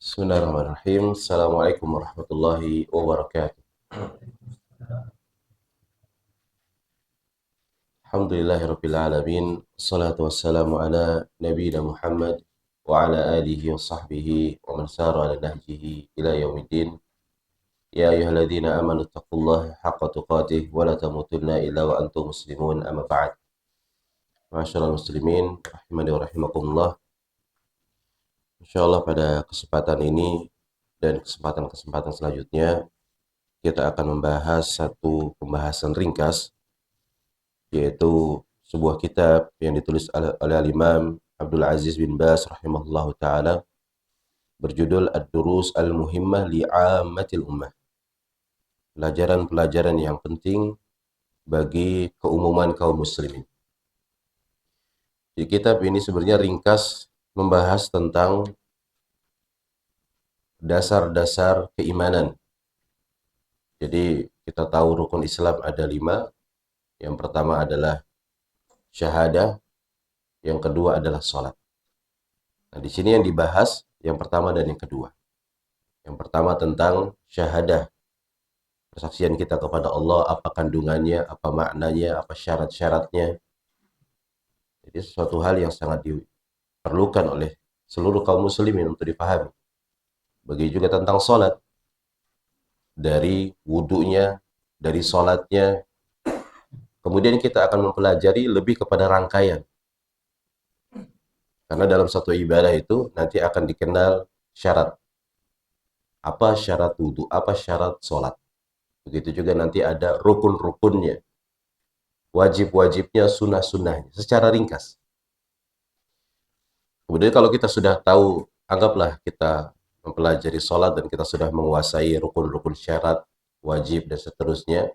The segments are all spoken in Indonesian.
Bismillahirrahmanirrahim. Assalamualaikum warahmatullahi wabarakatuh. Alhamdulillahirabbil alamin. Wassalatu wassalamu ala nabiyina Muhammad wa ala alihi wa sahbihi wa man sara ala nahjihi ila yaumiddin. Ya ayyuhalladzina amanu taqullaha haqqa tuqatih wa la tamutunna illa wa antum muslimun. Amma ba'd. Ma'asyiral muslimin rahimani wa rahimakumullah. Insyaallah pada kesempatan ini dan kesempatan-kesempatan selanjutnya kita akan membahas satu pembahasan ringkas, yaitu sebuah kitab yang ditulis oleh Imam Abdul Aziz bin Baz rahimahullahu taala, berjudul Ad-Durus Al-Muhimmah Li'ammatil Ummah. Pelajaran-pelajaran yang penting bagi keumuman kaum muslimin. Di kitab ini sebenarnya ringkas membahas tentang dasar-dasar keimanan. Jadi kita tahu rukun Islam ada 5. Yang pertama adalah syahadah, yang kedua adalah sholat. Nah, di sini yang dibahas yang pertama dan yang kedua. Yang pertama tentang syahadah, persaksian kita kepada Allah, apa kandungannya, apa maknanya, apa syarat-syaratnya. Jadi sesuatu hal yang sangat diperlukan oleh seluruh kaum muslimin untuk dipahami. Begitu juga tentang sholat, dari wudunya, dari sholatnya. Kemudian kita akan mempelajari lebih kepada rangkaian. Karena dalam satu ibadah itu nanti akan dikenal syarat. Apa syarat wudu, apa syarat sholat. Begitu juga nanti ada rukun-rukunnya, wajib-wajibnya, sunnah-sunnahnya, secara ringkas. Kemudian kalau kita sudah tahu, anggaplah kita mempelajari sholat dan kita sudah menguasai rukun-rukun syarat, wajib, dan seterusnya.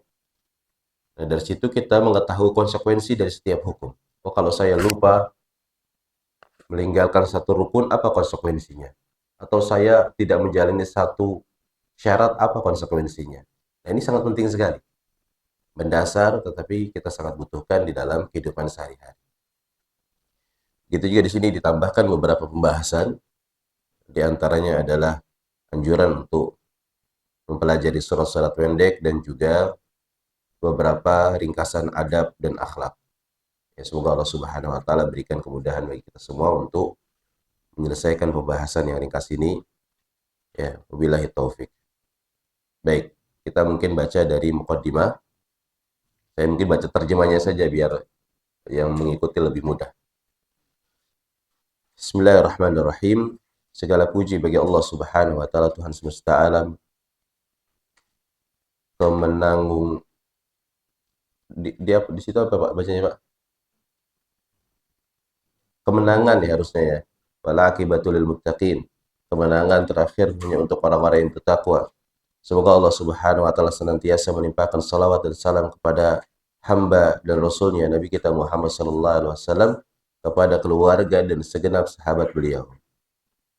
Nah, dari situ kita mengetahui konsekuensi dari setiap hukum. Oh, kalau saya lupa meninggalkan satu rukun, apa konsekuensinya? Atau saya tidak menjalani satu syarat, apa konsekuensinya? Nah, ini sangat penting sekali. Mendasar, tetapi kita sangat butuhkan di dalam kehidupan sehari-hari. Begitu juga di sini ditambahkan beberapa pembahasan. Di antaranya adalah anjuran untuk mempelajari surat-surat pendek dan juga beberapa ringkasan adab dan akhlak. Ya, semoga Allah Subhanahu wa taala berikan kemudahan bagi kita semua untuk menyelesaikan pembahasan yang ringkas ini. Ya, wabillahi taufik. Baik, kita mungkin baca dari muqaddimah. Saya mungkin baca terjemahnya saja biar yang mengikuti lebih mudah. Bismillahirrahmanirrahim. Segala puji bagi Allah Subhanahu wa taala, Tuhan semesta alam, pemenanggung di situ apa Pak bacanya Pak? Kemenangan ya harusnya ya. Wal aqibatul lil muttaqin. Kemenangan terakhir hanya untuk orang-orang yang bertakwa. Semoga Allah Subhanahu wa taala senantiasa melimpahkan salawat dan salam kepada hamba dan rasulnya Nabi kita Muhammad sallallahu alaihi wasallam, kepada keluarga dan segenap sahabat beliau.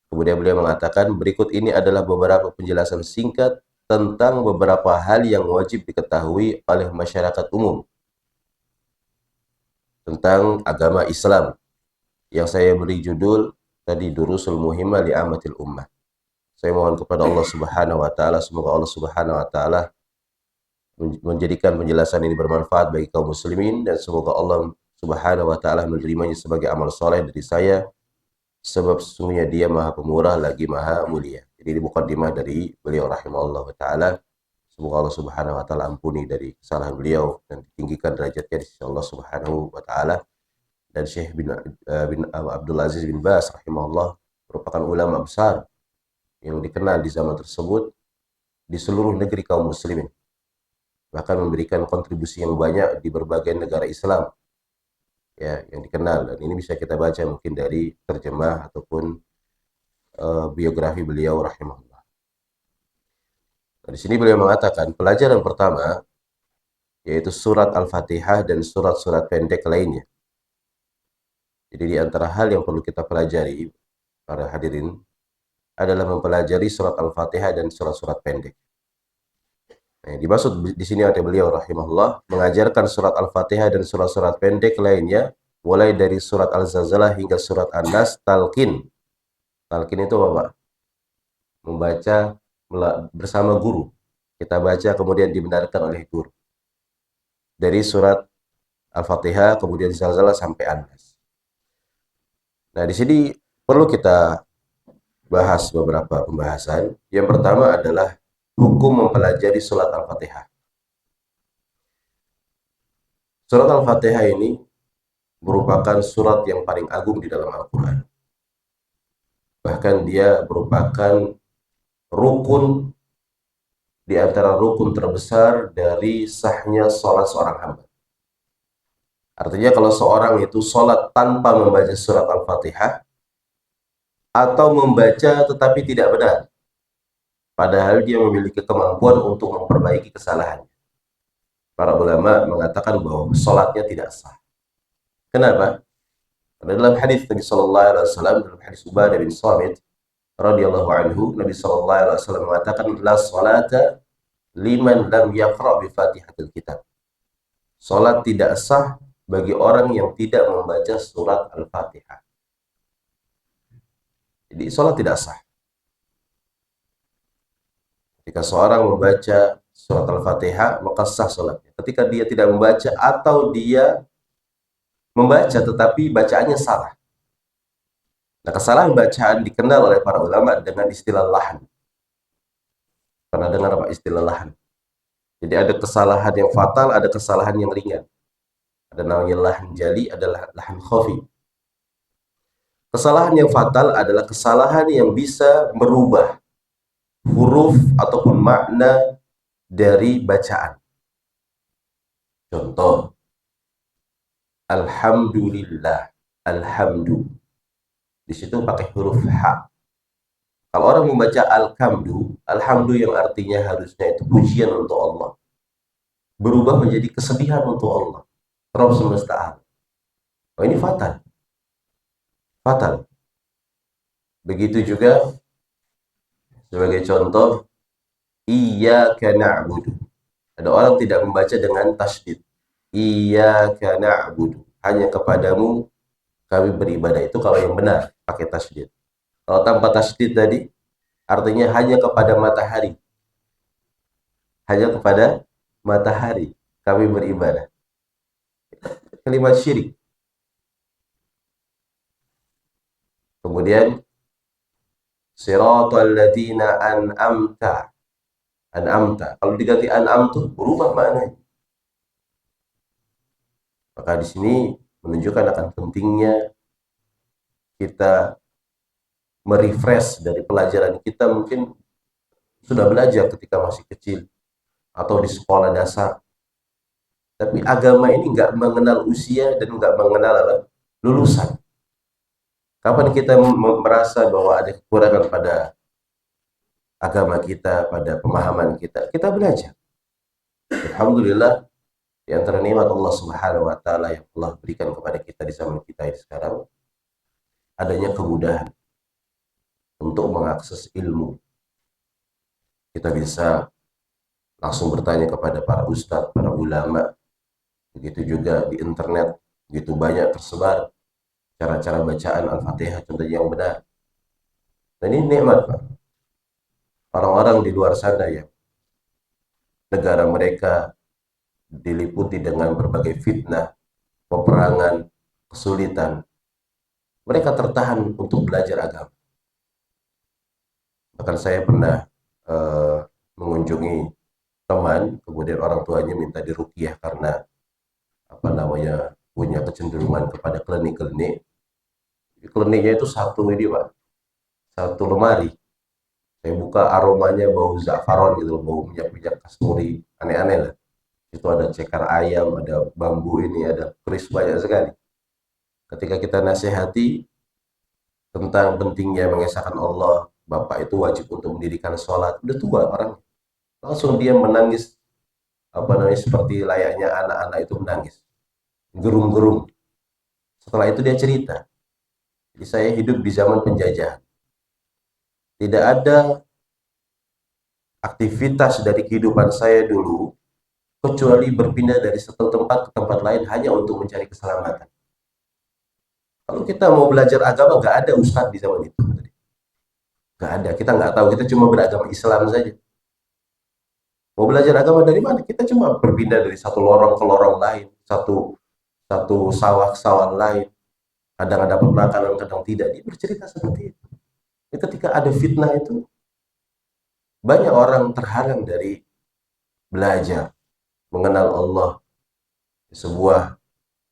Kemudian beliau mengatakan, berikut ini adalah beberapa penjelasan singkat tentang beberapa hal yang wajib diketahui oleh masyarakat umum tentang agama Islam, yang saya beri judul tadi Durusul Muhimmah Li'ammatil Ummah. Saya mohon kepada Allah Subhanahu wa taala, semoga Allah Subhanahu wa taala menjadikan penjelasan ini bermanfaat bagi kaum muslimin, dan semoga Allah Subhanahu wa taala menerimanya sebagai amal soleh dari saya, sebab sesungguhnya Dia Maha Pemurah lagi Maha Mulia. Jadi ini mukaddimah dari beliau rahimahullah taala. Semoga Allah Subhanahu wa taala ampuni dari kesalahan beliau dan ditinggikan derajatnya di sisi Allah Subhanahu wa taala. Dan Syekh bin Abdul Aziz bin Baz rahimahullah merupakan ulama besar yang dikenal di zaman tersebut di seluruh negeri kaum muslimin. Bahkan memberikan kontribusi yang banyak di berbagai negara Islam, ya, yang dikenal, dan ini bisa kita baca mungkin dari terjemah ataupun biografi beliau rahimahullah. Nah, di sini beliau mengatakan pelajaran pertama yaitu surat Al-Fatihah dan surat-surat pendek lainnya. Jadi di antara hal yang perlu kita pelajari para hadirin adalah mempelajari surat Al-Fatihah dan surat-surat pendek. Nah, dimaksud di sini ada beliau rahimahullah mengajarkan surat Al-Fatihah dan surat-surat pendek lainnya, mulai dari surat Al-Zalzalah hingga surat An-Nas, talqin. Talqin itu apa, Pak? membaca bersama guru. Kita baca kemudian dibenarkan oleh guru. Dari surat Al-Fatihah kemudian Zalzalah sampai An-Nas. Nah, di sini perlu kita bahas beberapa pembahasan. Yang pertama adalah hukum mempelajari surat Al-Fatihah. Surat Al-Fatihah ini merupakan surat yang paling agung di dalam Al-Quran. Bahkan dia merupakan rukun di antara rukun terbesar dari sahnya sholat seorang hamba. Artinya kalau seorang itu sholat tanpa membaca surat Al-Fatihah, atau membaca tetapi tidak benar, padahal dia memiliki kemampuan untuk memperbaiki kesalahannya, para ulama mengatakan bahwa sholatnya tidak sah. Kenapa? Karena dalam hadis Nabi Sallallahu Alaihi Wasallam, dalam hadis Ubadah bin Samit radhiyallahu anhu, Nabi Sallallahu Alaihi Wasallam mengatakan, la salata liman lam yaqra bi Fatihatil Kitab. Salat tidak sah bagi orang yang tidak membaca surat Al-Fatihah. Jadi salat tidak sah. Ketika seorang membaca surat Al-Fatihah, maka sah salatnya. Ketika dia tidak membaca atau dia membaca tetapi bacaannya salah. Nah, kesalahan bacaan dikenal oleh para ulama dengan istilah lahan. Pernah dengar apa istilah lahan? Jadi ada kesalahan yang fatal, ada kesalahan yang ringan. Ada namanya lahan jali, ada lahan khafi. Kesalahan yang fatal adalah kesalahan yang bisa merubah huruf ataupun makna dari bacaan. Contoh, alhamdulillah, alhamdu. Di situ pakai huruf H. Kalau orang membaca alhamdu, alhamdu yang artinya harusnya itu pujian untuk Allah, berubah menjadi kesedihan untuk Allah, Rabb semesta alam. Oh, ini fatal. Fatal. Begitu juga sebagai contoh, iyyaka na'budu. Ada orang tidak membaca dengan tasydid. Iyyaka na'budu. Hanya kepadamu kami beribadah. Itu kalau yang benar pakai tasydid. Kalau tanpa tasydid tadi, artinya hanya kepada matahari. Hanya kepada matahari kami beribadah. Kalimat syirik. Kemudian siratal ladzina an'amta. An'amta. Kalau diganti an'amtu, berubah maknanya. Maka di sini menunjukkan akan pentingnya kita merefresh dari pelajaran kita. Mungkin sudah belajar ketika masih kecil atau di sekolah dasar, tapi agama ini nggak mengenal usia dan nggak mengenal lulusan. Kapan kita merasa bahwa ada kekurangan pada agama kita, pada pemahaman kita, kita belajar. Alhamdulillah, di antara nikmat Allah Subhanahu wa taala yang Allah berikan kepada kita di zaman kita ini sekarang, adanya kemudahan untuk mengakses ilmu. Kita bisa langsung bertanya kepada para ustadz, para ulama. Begitu juga di internet, begitu banyak tersebar cara-cara bacaan Al-Fatihah contohnya yang benar. Dan ini nikmat, Pak. Orang-orang di luar sana yang negara mereka diliputi dengan berbagai fitnah, peperangan, kesulitan, mereka tertahan untuk belajar agama. Bahkan saya pernah mengunjungi teman, kemudian orang tuanya minta diruqyah karena punya kecenderungan kepada klinik-klinik. Kliniknya itu satu ini, Pak, satu lemari. Saya buka, aromanya bau za'faron gitu, bau minyak-minyak kasturi, aneh-aneh lah. Itu ada cekar ayam, ada bambu ini, ada keris, banyak sekali. Ketika kita nasihati tentang pentingnya mengesahkan Allah, bapak itu wajib untuk mendirikan sholat, udah tua orang, langsung dia menangis, seperti layaknya anak-anak itu menangis, gerung-gerung. Setelah itu dia cerita, jadi saya hidup di zaman penjajahan, tidak ada aktivitas dari kehidupan saya dulu kecuali berpindah dari satu tempat ke tempat lain hanya untuk mencari keselamatan. Kalau kita mau belajar agama, nggak ada ustadz di zaman itu. Nggak ada, kita nggak tahu, kita cuma beragama Islam saja. Mau belajar agama dari mana? Kita cuma berpindah dari satu lorong ke lorong lain, satu satu sawah ke sawah lain. Kadang dapat makanan, kadang tidak. Dia bercerita seperti itu. Ketika ada fitnah itu, banyak orang terhalang dari belajar, mengenal Allah, sebuah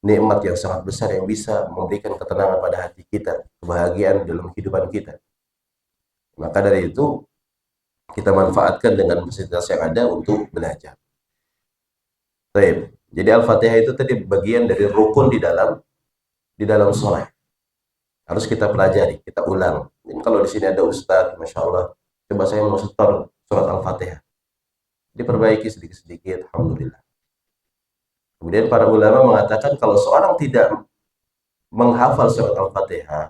nikmat yang sangat besar yang bisa memberikan ketenangan pada hati kita, kebahagiaan dalam kehidupan kita. Maka dari itu, kita manfaatkan dengan fasilitas yang ada untuk belajar. Baik. Jadi Al-Fatihah itu tadi bagian dari rukun di dalam sholat. Harus kita pelajari, kita ulang. Ini kalau di sini ada Ustadz, Masya Allah, coba saya mau setor surat Al-Fatihah. Diperbaiki sedikit-sedikit, Alhamdulillah. Kemudian para ulama mengatakan kalau seorang tidak menghafal surat Al-Fatihah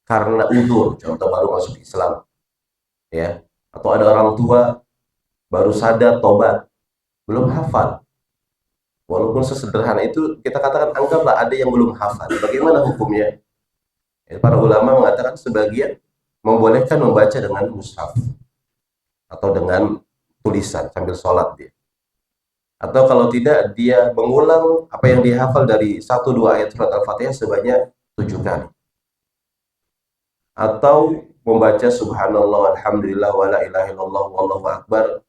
karena udzur, contoh baru masuk Islam, ya, atau ada orang tua baru sadar tobat, belum hafal. Walaupun sesederhana itu, kita katakan anggaplah ada yang belum hafal. Bagaimana hukumnya? Ya, para ulama mengatakan sebagian membolehkan membaca dengan mushaf atau dengan tulisan sambil sholat dia. Atau kalau tidak, dia mengulang apa yang dihafal dari 1-2 ayat surat Al-Fatihah sebanyak 7 kali. Atau membaca subhanallah, alhamdulillah, wa la ilaha illallah, wallahu akbar,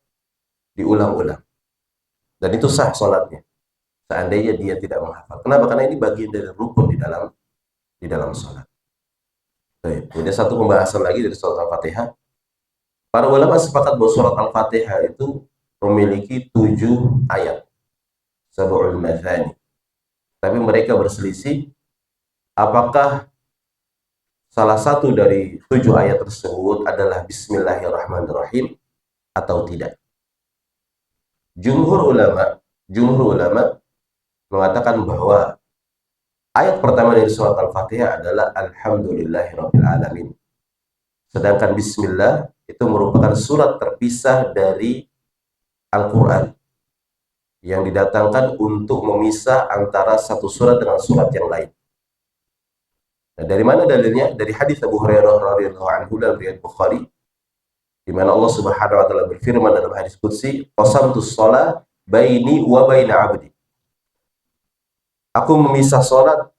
diulang-ulang. Dan itu sah sholatnya, seandainya dia tidak menghafal. Kenapa? Karena ini bagian dari rukun di dalam sholat. Baik. Kemudian satu pembahasan lagi dari surat Al-Fatihah. Para ulama sepakat bahwa surat Al-Fatihah itu memiliki 7 ayat. Sab'ul mathani. Tapi mereka berselisih apakah salah satu dari 7 ayat tersebut adalah Bismillahirrahmanirrahim atau tidak. Jumhur ulama mengatakan bahwa ayat pertama dari surat Al-Fatihah adalah Alhamdulillahirabbil alamin. Sedangkan Bismillah itu merupakan surat terpisah dari Al-Quran yang didatangkan untuk memisah antara satu surat dengan surat yang lain. Nah, dari mana dalilnya? Dari hadis Abu Hurairah radhiyallahu anhu dalam riwayat Bukhari, di mana Allah Subhanahu wa taala berfirman dalam hadis qudsi, "Qasamtus shalah baini wa baina 'abdi." Aku memisah salat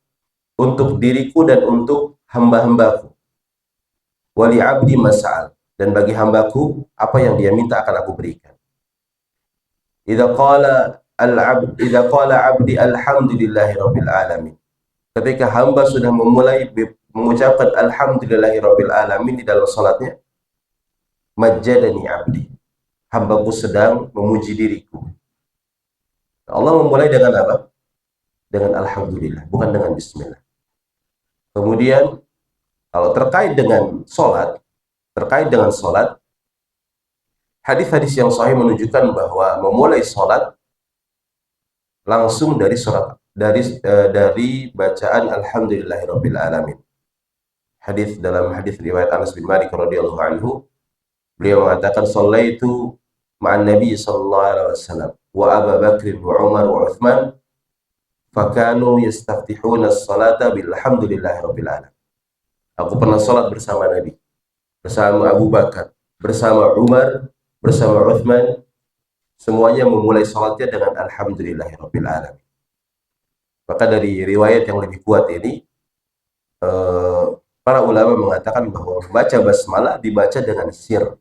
untuk diriku dan untuk hamba-hambaku. Wali 'abdi mas'al, dan bagi hambaku apa yang dia minta akan aku berikan. Idza qala 'abdi alhamdulillahirabbil alamin. Ketika hamba sudah memulai mengucapkan alhamdulillahirabbil alamin di dalam salatnya, majjadani 'abdi. Hambaku sedang memuji diriku. Allah memulai dengan apa? Dengan alhamdulillah, bukan dengan bismillah. Kemudian kalau terkait dengan salat, hadis-hadis yang sahih menunjukkan bahwa memulai salat langsung dari bacaan alhamdulillahirabbil alamin. Dalam hadis riwayat Anas bin Malik radhiyallahu anhu, beliau mengatakan shallaitu ma'an nabi sallallahu alaihi wasallam wa Abu Bakr wa Umar wa Utsman fakanu yastaftihuna as-salata bilhamdulillahirabbil alamin. Aku pernah salat bersama Nabi, bersama Abu Bakar, bersama Umar, bersama Utsman, semuanya memulai salatnya dengan alhamdulillahirabbil alamin. Maka dari riwayat yang lebih kuat ini, para ulama mengatakan bahwa membaca basmalah dibaca dengan sir,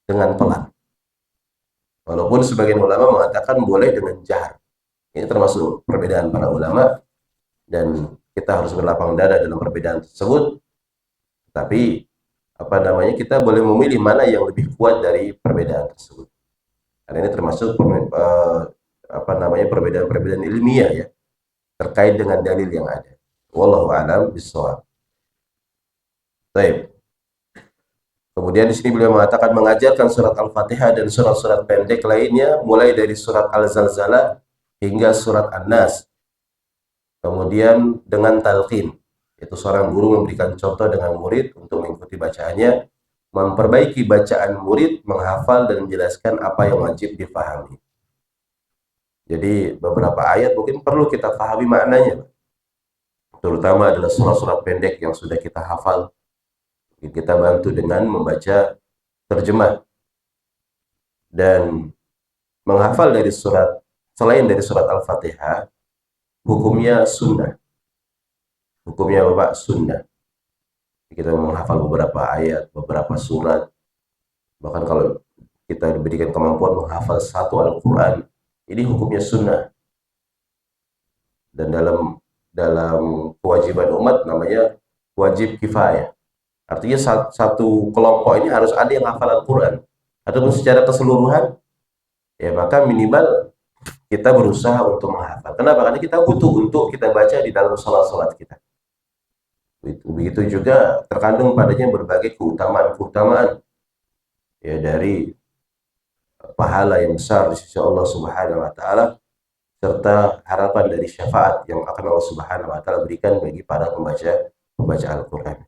dengan pelan. Walaupun sebagian ulama mengatakan boleh dengan jahar. Ini termasuk perbedaan para ulama, dan kita harus berlapang dada dalam perbedaan tersebut. Tapi kita boleh memilih mana yang lebih kuat dari perbedaan tersebut. Karena ini termasuk perbedaan-perbedaan ilmiah ya, terkait dengan dalil yang ada. Wallahu a'lam bishawab. Baik. Kemudian di sini beliau mengatakan mengajarkan surat Al-Fatihah dan surat-surat pendek lainnya mulai dari surat Al-Zalzalah hingga surat An-Nas. Kemudian dengan talqin, yaitu seorang guru memberikan contoh dengan murid untuk mengikuti bacaannya, memperbaiki bacaan murid, menghafal dan menjelaskan apa yang wajib dipahami. Jadi beberapa ayat mungkin perlu kita pahami maknanya, terutama adalah surat-surat pendek yang sudah kita hafal. Kita bantu dengan membaca terjemah dan menghafal dari surat, selain dari surat Al-Fatihah, hukumnya sunnah. Hukumnya Bapak sunnah. Kita menghafal beberapa ayat, beberapa surat. Bahkan kalau kita diberikan kemampuan menghafal satu Al-Quran, ini hukumnya sunnah. Dan dalam kewajiban umat namanya wajib kifayah. Artinya satu kelompok ini harus ada yang hafal Al-Quran. Ataupun secara keseluruhan, ya maka minimal kita berusaha untuk menghafal. Kenapa? Karena kita butuh untuk kita baca di dalam salat-salat kita. Begitu juga terkandung padanya berbagai keutamaan-keutamaan ya dari pahala yang besar di sisi Allah Subhanahu wa taala serta harapan dari syafaat yang akan Allah Subhanahu wa taala berikan bagi para pembaca Al-Qur'an.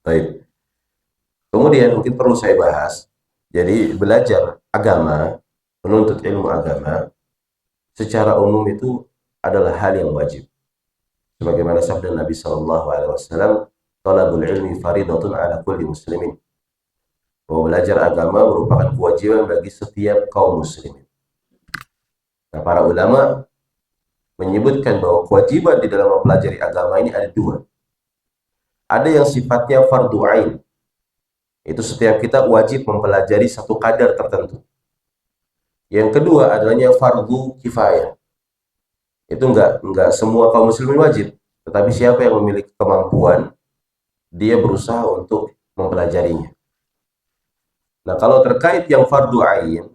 Baik. Kemudian mungkin perlu saya bahas. Jadi belajar agama, menuntut ilmu agama secara umum itu adalah hal yang wajib. Sebagaimana sabda Nabi sallallahu alaihi wasallam, "Talabul ilmi faridatun 'ala kulli muslimin." Bahwa belajar agama merupakan kewajiban bagi setiap kaum muslimin. Nah, para ulama menyebutkan bahwa kewajiban di dalam mempelajari agama ini ada dua. Ada yang sifatnya fardu ain. Itu setiap kita wajib mempelajari satu kadar tertentu. Yang kedua adanya fardu kifayah. Itu enggak semua kaum muslimin wajib, tetapi siapa yang memiliki kemampuan, dia berusaha untuk mempelajarinya. Nah, kalau terkait yang fardu ain,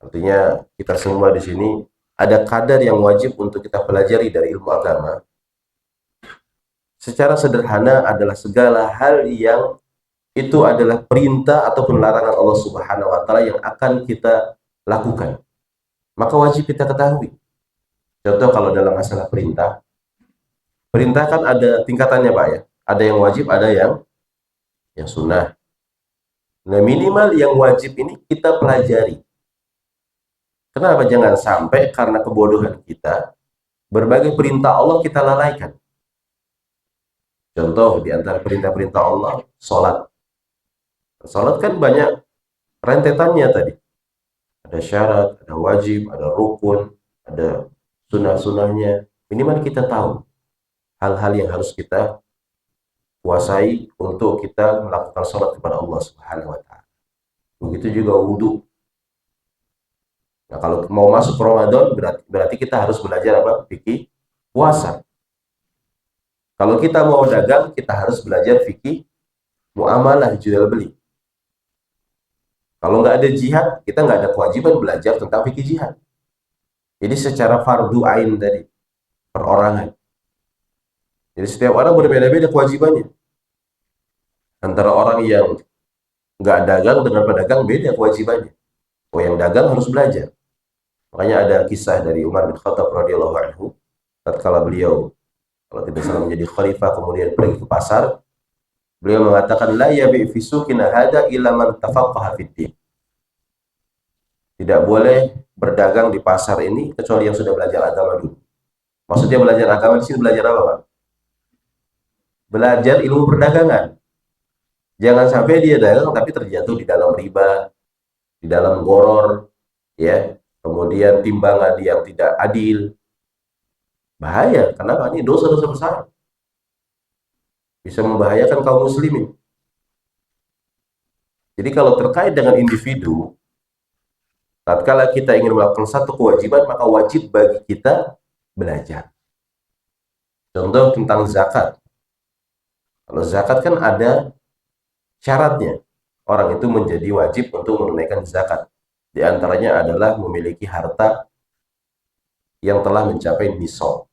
artinya kita semua di sini ada kadar yang wajib untuk kita pelajari dari ilmu agama. Secara sederhana adalah segala hal yang itu adalah perintah ataupun larangan Allah Subhanahu wa taala yang akan kita lakukan. Maka wajib kita ketahui. Contoh kalau dalam masalah perintah, perintah kan ada tingkatannya Pak ya. Ada yang wajib, ada yang sunnah. Nah, minimal yang wajib ini kita pelajari. Kenapa? Jangan sampai karena kebodohan kita, berbagai perintah Allah kita lalaikan. Contoh di antara perintah-perintah Allah, sholat. Sholat kan banyak rentetannya tadi. Ada syarat, ada wajib, ada rukun, ada sunnah-sunnahnya. Minimal kita tahu hal-hal yang harus kita kuasai untuk kita melakukan sholat kepada Allah Subhanahu wa taala. Begitu juga wudhu. Nah, kalau mau masuk Ramadan berarti kita harus belajar apa? Fikih puasa. Kalau kita mau dagang, kita harus belajar fikih muamalah jual beli. Kalau nggak ada jihad, kita nggak ada kewajiban belajar tentang fikih jihad. Jadi secara fardu ain tadi, perorangan. Jadi setiap orang berbeda-beda kewajibannya. Antara orang yang nggak dagang dengan pedagang beda kewajibannya. Oh, yang dagang harus belajar. Makanya ada kisah dari Umar bin Khattab radhiyallahu anhu, tatkala beliau kalau tidak salah menjadi khalifah kemudian pergi ke pasar, beliau mengatakan la yabi fi suqina hada illa man tafaqqaha fid din. Tidak boleh berdagang di pasar ini kecuali yang sudah belajar agama dulu. Maksudnya belajar agama di sini belajar apa, Pak? Belajar ilmu perdagangan. Jangan sampai dia dagang tapi terjatuh di dalam riba, di dalam goror, ya. Kemudian timbangan yang tidak adil. Bahaya, kenapa? Ini dosa-dosa besar. Bisa membahayakan kaum muslimin. Jadi kalau terkait dengan individu, tatkala kita ingin melakukan satu kewajiban, maka wajib bagi kita belajar. Contoh tentang zakat. Kalau zakat kan ada syaratnya. Orang itu menjadi wajib untuk menunaikan zakat. Di antaranya adalah memiliki harta yang telah mencapai nisab.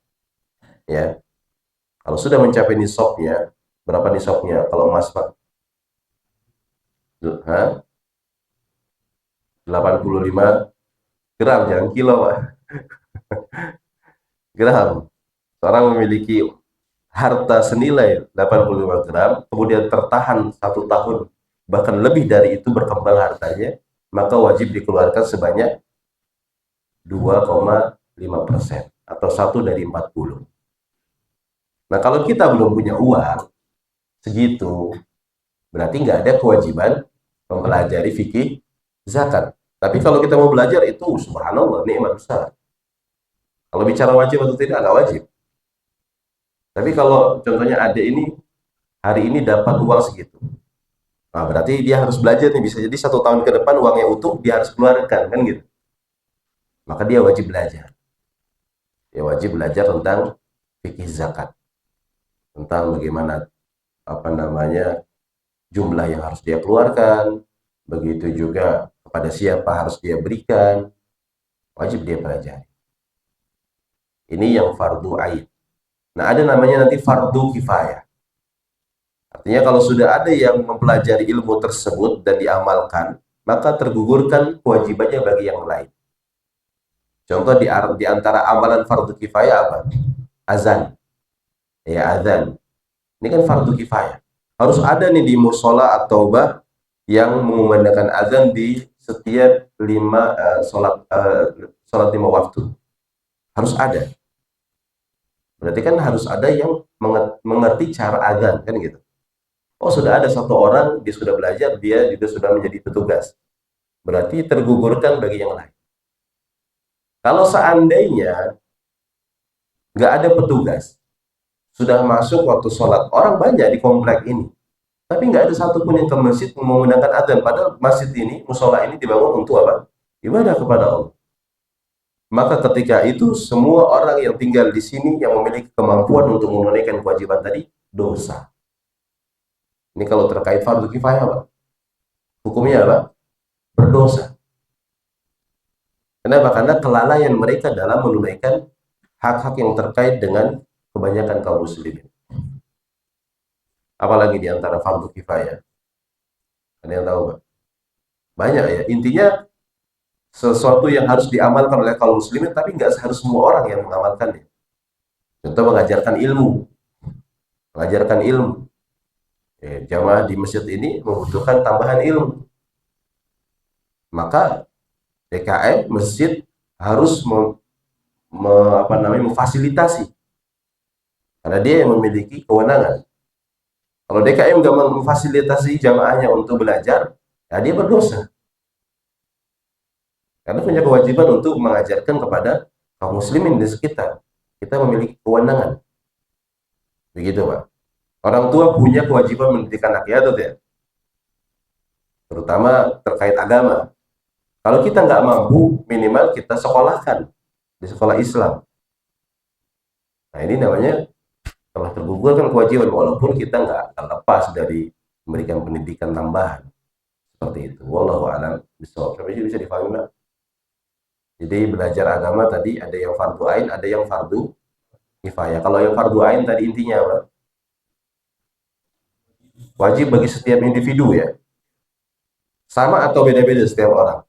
Ya. Kalau sudah mencapai nisabnya, berapa nisabnya? Kalau emas, Pak? 85 gram, jangan kilo, Pak. Gram. Seorang memiliki harta senilai 85 gram, kemudian tertahan 1 tahun, bahkan lebih dari itu berkembang hartanya, maka wajib dikeluarkan sebanyak 2,5% atau 1 dari 40. Nah, kalau kita belum punya uang segitu, berarti nggak ada kewajiban mempelajari fikih zakat. Tapi kalau kita mau belajar itu, subhanallah, nikmat besar. Kalau bicara wajib atau tidak, nggak wajib. Tapi kalau contohnya adik ini hari ini dapat uang segitu, nah berarti dia harus belajar nih. Bisa jadi 1 tahun ke depan uangnya utuh, dia harus keluarkan, kan gitu. Maka dia wajib belajar. Dia wajib belajar tentang fikih zakat, tentang bagaimana apa namanya jumlah yang harus dia keluarkan, begitu juga kepada siapa harus dia berikan, wajib dia pelajari. Ini yang fardu ain. Nah, ada namanya nanti fardu kifayah. Artinya kalau sudah ada yang mempelajari ilmu tersebut dan diamalkan, maka tergugurkan kewajibannya bagi yang lain. Contoh di antara amalan fardu kifayah apa? Azan. Ya, azan. Ini kan fardu kifayah. Harus ada nih di musola atau bah yang mengumandangkan azan di setiap sholat 5 waktu. Harus ada. Berarti kan harus ada yang mengerti cara azan, kan gitu. Oh, sudah ada satu orang, dia sudah belajar, dia juga sudah menjadi petugas. Berarti tergugurkan bagi yang lain. Kalau seandainya nggak ada petugas, sudah masuk waktu sholat, orang banyak di komplek ini, tapi nggak ada satupun yang ke masjid menggunakan azan. Padahal masjid ini, musola ini dibangun untuk apa? Ibadah kepada Allah. Maka ketika itu semua orang yang tinggal di sini yang memiliki kemampuan untuk menunaikan kewajiban tadi dosa. Ini kalau terkait fardu kifayah, Pak. Hukumnya apa? Berdosa. Kenapa? Karena kelalaian mereka dalam menunaikan hak-hak yang terkait dengan kebanyakan kaum muslimin. Apalagi di antara fardu kifayah. Ada yang tahu, Pak? Banyak ya. Intinya sesuatu yang harus diamalkan oleh kaum muslimin, tapi nggak harus semua orang yang mengamalkannya. Contoh mengajarkan ilmu. Mengajarkan ilmu. Jamaah di masjid ini membutuhkan tambahan ilmu. Maka DKM masjid harus memfasilitasi. Karena dia yang memiliki kewenangan. Kalau DKM nggak memfasilitasi jamaahnya untuk belajar, ya dia berdosa. Karena punya kewajiban untuk mengajarkan kepada kaum muslimin di sekitar. Kita memiliki kewenangan. Begitu, Pak. Orang tua punya kewajiban mendidik anaknya atau tidak? Terutama terkait agama. Kalau kita nggak mampu, minimal kita sekolahkan di sekolah Islam. Nah, ini namanya telah tergugurkan kewajiban, walaupun kita nggak lepas dari memberikan pendidikan tambahan. Seperti itu. Wallahu a'lam bishawab. Sampai bisa dipahami, Pak? Jadi belajar agama tadi ada yang fardu ain, ada yang fardu kifayah. Kalau yang fardu ain tadi intinya apa? Wajib bagi setiap individu ya. Sama atau beda-beda setiap orang?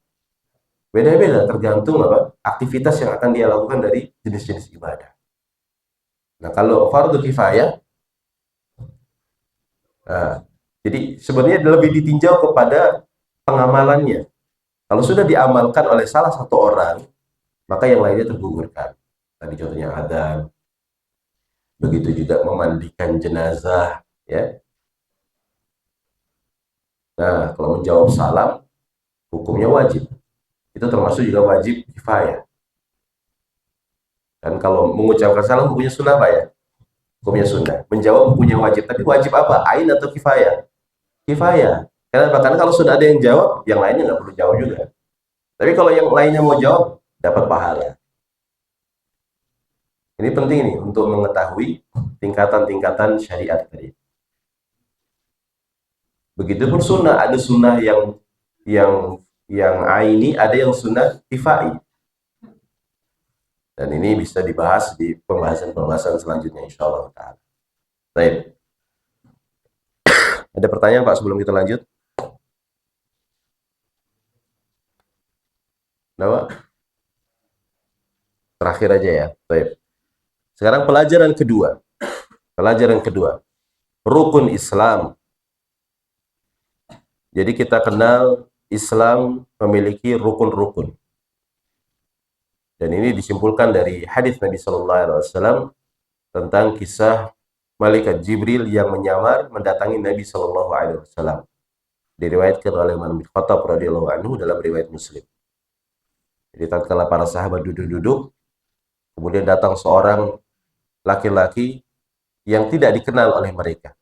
Beda-beda tergantung apa? Aktivitas yang akan dia lakukan dari jenis-jenis ibadah. Nah, kalau fardu kifayah, nah, jadi sebenarnya lebih ditinjau kepada pengamalannya. Kalau sudah diamalkan oleh salah satu orang, maka yang lainnya tergugurkan. Tadi contohnya adzan, begitu juga memandikan jenazah, ya. Nah, kalau menjawab salam, hukumnya wajib. Itu termasuk juga wajib kifayah. Dan kalau mengucapkan salam hukumnya sunnah, Pak ya? Hukumnya sunnah. Menjawab hukumnya wajib. Tapi wajib apa? Ain atau kifayah? Kifayah. Karena kalau sudah ada yang jawab, yang lainnya nggak perlu jawab juga. Tapi kalau yang lainnya mau jawab, dapat pahala. Ini penting nih untuk mengetahui tingkatan-tingkatan syariat tadi. Begitupun sunnah, ada sunnah yang aini, ada yang sunnah kifai. Dan ini bisa dibahas di pembahasan-pembahasan selanjutnya insyaallah taala. Baik. Ada pertanyaan, Pak, sebelum kita lanjut? Nah, Pak? Terakhir aja ya. Baik. Sekarang pelajaran kedua. Pelajaran kedua. Rukun Islam. Jadi kita kenal Islam memiliki rukun-rukun. Dan ini disimpulkan dari hadis Nabi Shallallahu Alaihi Wasallam tentang kisah malaikat Jibril yang menyamar mendatangi Nabi Shallallahu Alaihi Wasallam. Diriwayatkan oleh Imam bin Khattab radhiyallahu anhu dalam riwayat Muslim. Jadi tatkala para sahabat duduk-duduk, kemudian datang seorang laki-laki yang tidak dikenal oleh mereka.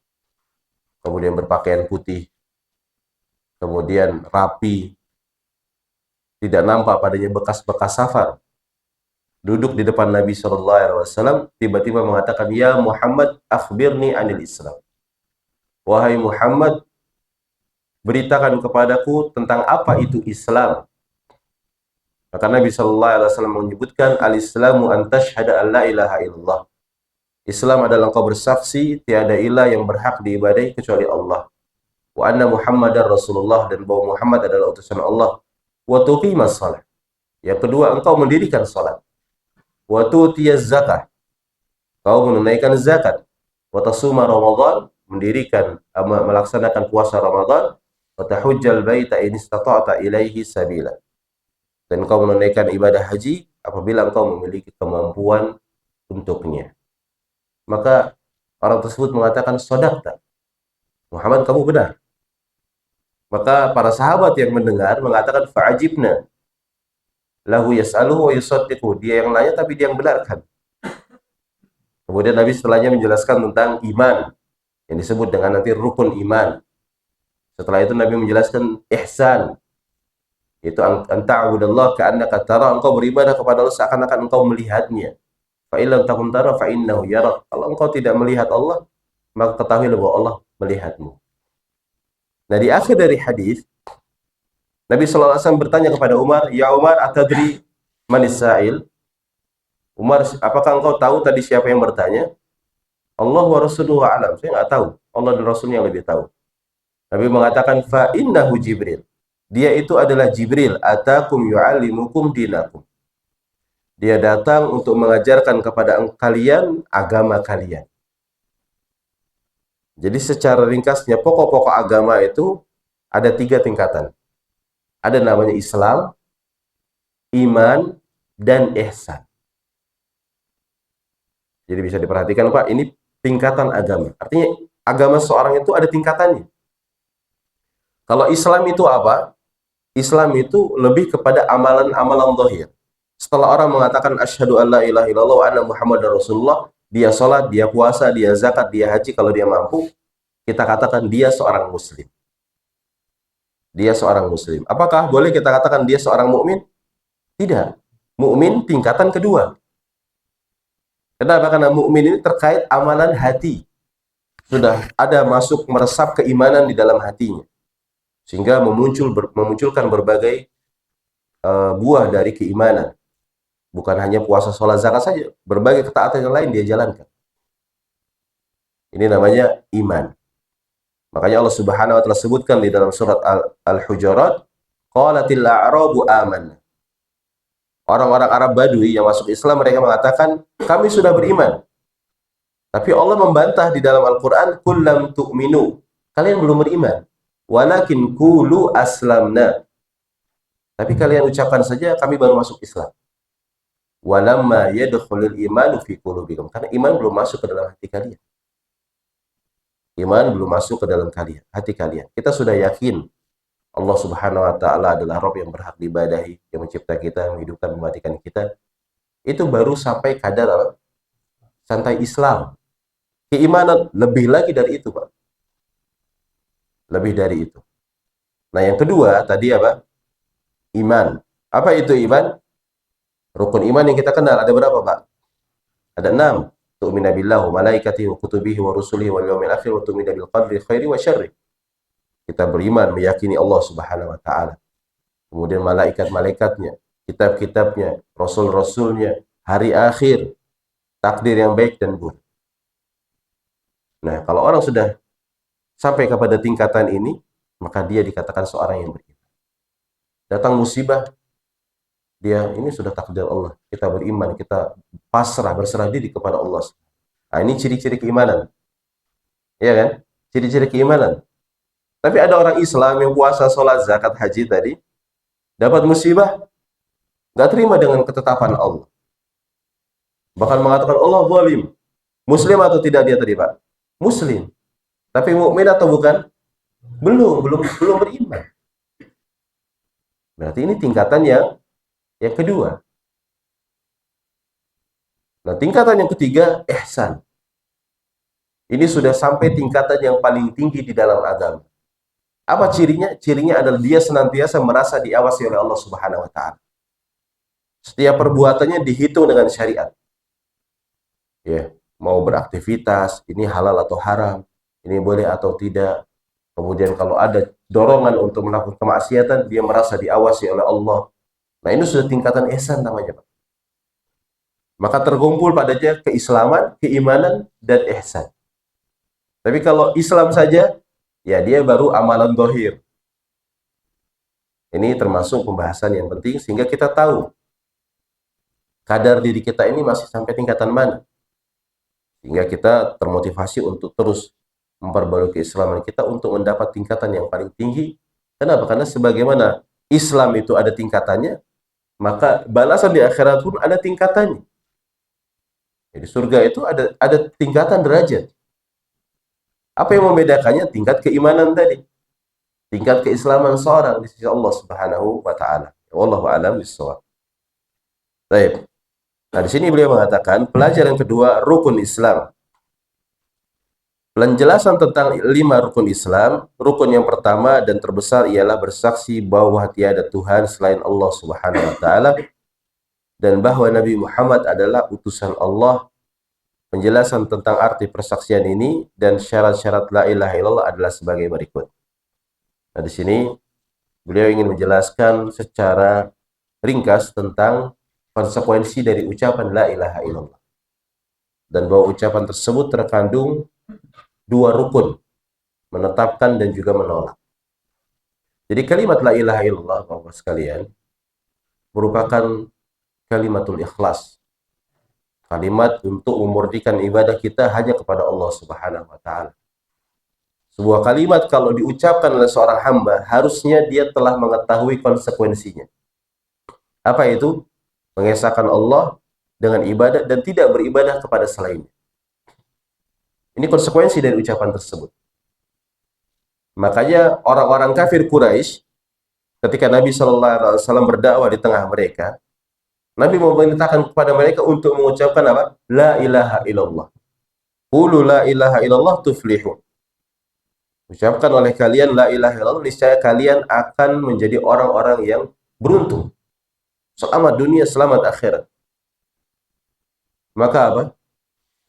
Kemudian berpakaian putih, kemudian rapi, tidak nampak padanya bekas-bekas safar. Duduk di depan Nabi Shallallahu Alaihi Wasallam, tiba-tiba mengatakan, Ya Muhammad, akhbirni anil Islam. Wahai Muhammad, beritakan kepadaku tentang apa itu Islam. Maka Nabi Shallallahu Alaihi Wasallam menyebutkan, Al-Islamu an tashhada an la ilaha illallah. Islam adalah engkau bersaksi tiada ilah yang berhak diibadahi kecuali Allah. Wa anna Muhammadar Rasulullah, dan bahwa Muhammad adalah utusan Allah. Wa tuqimas shalah. Yang kedua, engkau mendirikan salat. Wa tu'tiyaz zakah. Kau menunaikan zakat. Wa tasuma Ramadan, melaksanakan puasa Ramadan. Wa tahujjal baita in istata'ta ilaihi sabila. Dan kau menunaikan ibadah haji apabila engkau memiliki kemampuan untuknya. Maka orang tersebut mengatakan, shadaqta, Muhammad, kamu benar. Maka para sahabat yang mendengar mengatakan, fa'ajibna lahu yas'aluhu wa yusaddiqu. Dia yang nanya tapi dia yang benarkan. Kemudian Nabi setelahnya menjelaskan tentang iman yang disebut dengan nanti rukun iman. Setelah itu Nabi menjelaskan ihsan, itu anta'budallah ka'annaka tara, engkau beribadah kepada Allah seakan-akan engkau melihatnya. Fa illam takun tara fa innahu yarak. Kalau engkau tidak melihat Allah, maka ketahuilah bahwa Allah melihatmu. Nah, di akhir dari hadis Nabi sallallahu alaihi wasallam bertanya kepada Umar, "Ya Umar, atadri manis sa'il?" Umar, apakah engkau tahu tadi siapa yang bertanya? Allah wa rasuluhu a'lam. Saya enggak tahu. Allah dan Rasulnya yang lebih tahu. Nabi mengatakan, fa innahu Jibril. Dia itu adalah Jibril, atakum yu'allimukum dinakum. Dia datang untuk mengajarkan kepada kalian agama kalian. Jadi secara ringkasnya, pokok-pokok agama itu ada 3 tingkatan. Ada namanya Islam, iman, dan ihsan. Jadi bisa diperhatikan Pak, ini tingkatan agama. Artinya agama seorang itu ada tingkatannya. Kalau Islam itu apa? Islam itu lebih kepada amalan-amalan zahir. Setelah orang mengatakan asyhadu an la ilaha illallah wa anna Muhammadar Rasulullah, dia salat, dia puasa, dia zakat, dia haji kalau dia mampu, kita katakan dia seorang muslim. Dia seorang muslim. Apakah boleh kita katakan dia seorang mukmin? Tidak. Mukmin tingkatan kedua. Kenapa? Karena mukmin ini terkait amalan hati. Sudah ada masuk meresap keimanan di dalam hatinya. Sehingga memunculkan berbagai buah dari keimanan. Bukan hanya puasa, sholat, zakat saja. Berbagai ketaatan yang lain dia jalankan. Ini namanya iman. Makanya Allah Subhanahu wa taala sebutkan di dalam surat Al-Hujurat, qalatil a'rabu amanna. Orang-orang Arab Badui yang masuk Islam, mereka mengatakan, kami sudah beriman. Tapi Allah membantah di dalam Al-Quran, kullam tu'minu. Kalian belum beriman. Walakin kulu aslamna. Tapi kalian ucapkan saja, kami baru masuk Islam. Walamma yadkhulul imanu fi qulubikum. Karena iman belum masuk ke dalam hati kalian. Iman belum masuk ke dalam hati kalian. Kita sudah yakin Allah Subhanahu wa taala adalah Rabb yang berhak diibadahi, yang mencipta kita, menghidupkan, mematikan kita. Itu baru sampai kadar apa? Santai Islam. Keimanan lebih lagi dari itu, Pak. Lebih dari itu. Nah, yang kedua tadi apa? Iman. Apa itu iman? Rukun iman yang kita kenal ada berapa, Pak? Ada 6. Tu'minu billahi wa malaikatihi wa kutubihi wa rusulihi wal yawmil akhir wa tu'minu bil qadri khairi wa syarri. Kita beriman meyakini Allah Subhanahu wa taala. Kemudian malaikat-malaikatnya, kitab-kitabnya, rasul-rasulnya, hari akhir, takdir yang baik dan buruk. Nah, kalau orang sudah sampai kepada tingkatan ini, maka dia dikatakan seorang yang beriman. Datang musibah, dia ini sudah takdir Allah. Kita beriman, kita pasrah, berserah diri kepada Allah. Nah, ini ciri-ciri keimanan. Iya kan? Ciri-ciri keimanan. Tapi ada orang Islam yang puasa, sholat, zakat, haji tadi, dapat musibah, nggak terima dengan ketetapan Allah. Bahkan mengatakan Allah zalim. Muslim atau tidak dia tadi, Pak? Muslim. Tapi mukmin atau bukan? Belum beriman. Berarti ini tingkatan yang kedua. Nah, tingkatan yang ketiga, ihsan. Ini sudah sampai tingkatan yang paling tinggi di dalam agama. Apa cirinya? Cirinya adalah dia senantiasa merasa diawasi oleh Allah Subhanahu wa taala. Setiap perbuatannya dihitung dengan syariat. Ya, mau beraktivitas, ini halal atau haram, ini boleh atau tidak. Kemudian kalau ada dorongan untuk melakukan kemaksiatan, dia merasa diawasi oleh Allah. Nah, ini sudah tingkatan ihsan namanya, Pak. Maka terkumpul padanya keislaman, keimanan, dan ihsan. Tapi kalau Islam saja, ya dia baru amalan zahir. Ini termasuk pembahasan yang penting sehingga kita tahu kadar diri kita ini masih sampai tingkatan mana. Sehingga kita termotivasi untuk terus memperbarui keislaman kita untuk mendapat tingkatan yang paling tinggi. Kenapa? Karena sebagaimana Islam itu ada tingkatannya, maka balasan di akhirat pun ada tingkatannya. Jadi surga itu ada tingkatan derajat. Apa yang membedakannya? Tingkat keimanan tadi. Tingkat keislaman seorang di sisi Allah Subhanahu wa taala. Wallahu a'lam bishawab. Baik. Nah, di sini beliau mengatakan pelajaran kedua rukun Islam. Penjelasan tentang 5 rukun Islam. Rukun yang pertama dan terbesar ialah bersaksi bahwa tiada Tuhan selain Allah Subhanahu wa taala dan bahwa Nabi Muhammad adalah utusan Allah. Penjelasan tentang arti persaksian ini dan syarat-syarat la ilaha illallah adalah sebagai berikut. Nah, di sini beliau ingin menjelaskan secara ringkas tentang konsekuensi dari ucapan la ilaha illallah. Dan bahwa ucapan tersebut terkandung 2 rukun, menetapkan dan juga menolak. Jadi kalimat la ilaha illallah, Bapak sekalian, merupakan kalimatul ikhlas. Kalimat untuk memurnikan ibadah kita hanya kepada Allah Subhanahu wa taala. Sebuah kalimat kalau diucapkan oleh seorang hamba, harusnya dia telah mengetahui konsekuensinya. Apa itu? Mengesahkan Allah dengan ibadah dan tidak beribadah kepada selainnya. Ini konsekuensi dari ucapan tersebut. Makanya orang-orang kafir Quraisy ketika Nabi SAW berdakwah di tengah mereka, Nabi memerintahkan kepada mereka untuk mengucapkan apa? La ilaha illallah. Qulu la ilaha illallah tuflihu. Ucapkan oleh kalian la ilaha illallah, niscaya kalian akan menjadi orang-orang yang beruntung. Selamat dunia, selamat akhirat. Maka apa?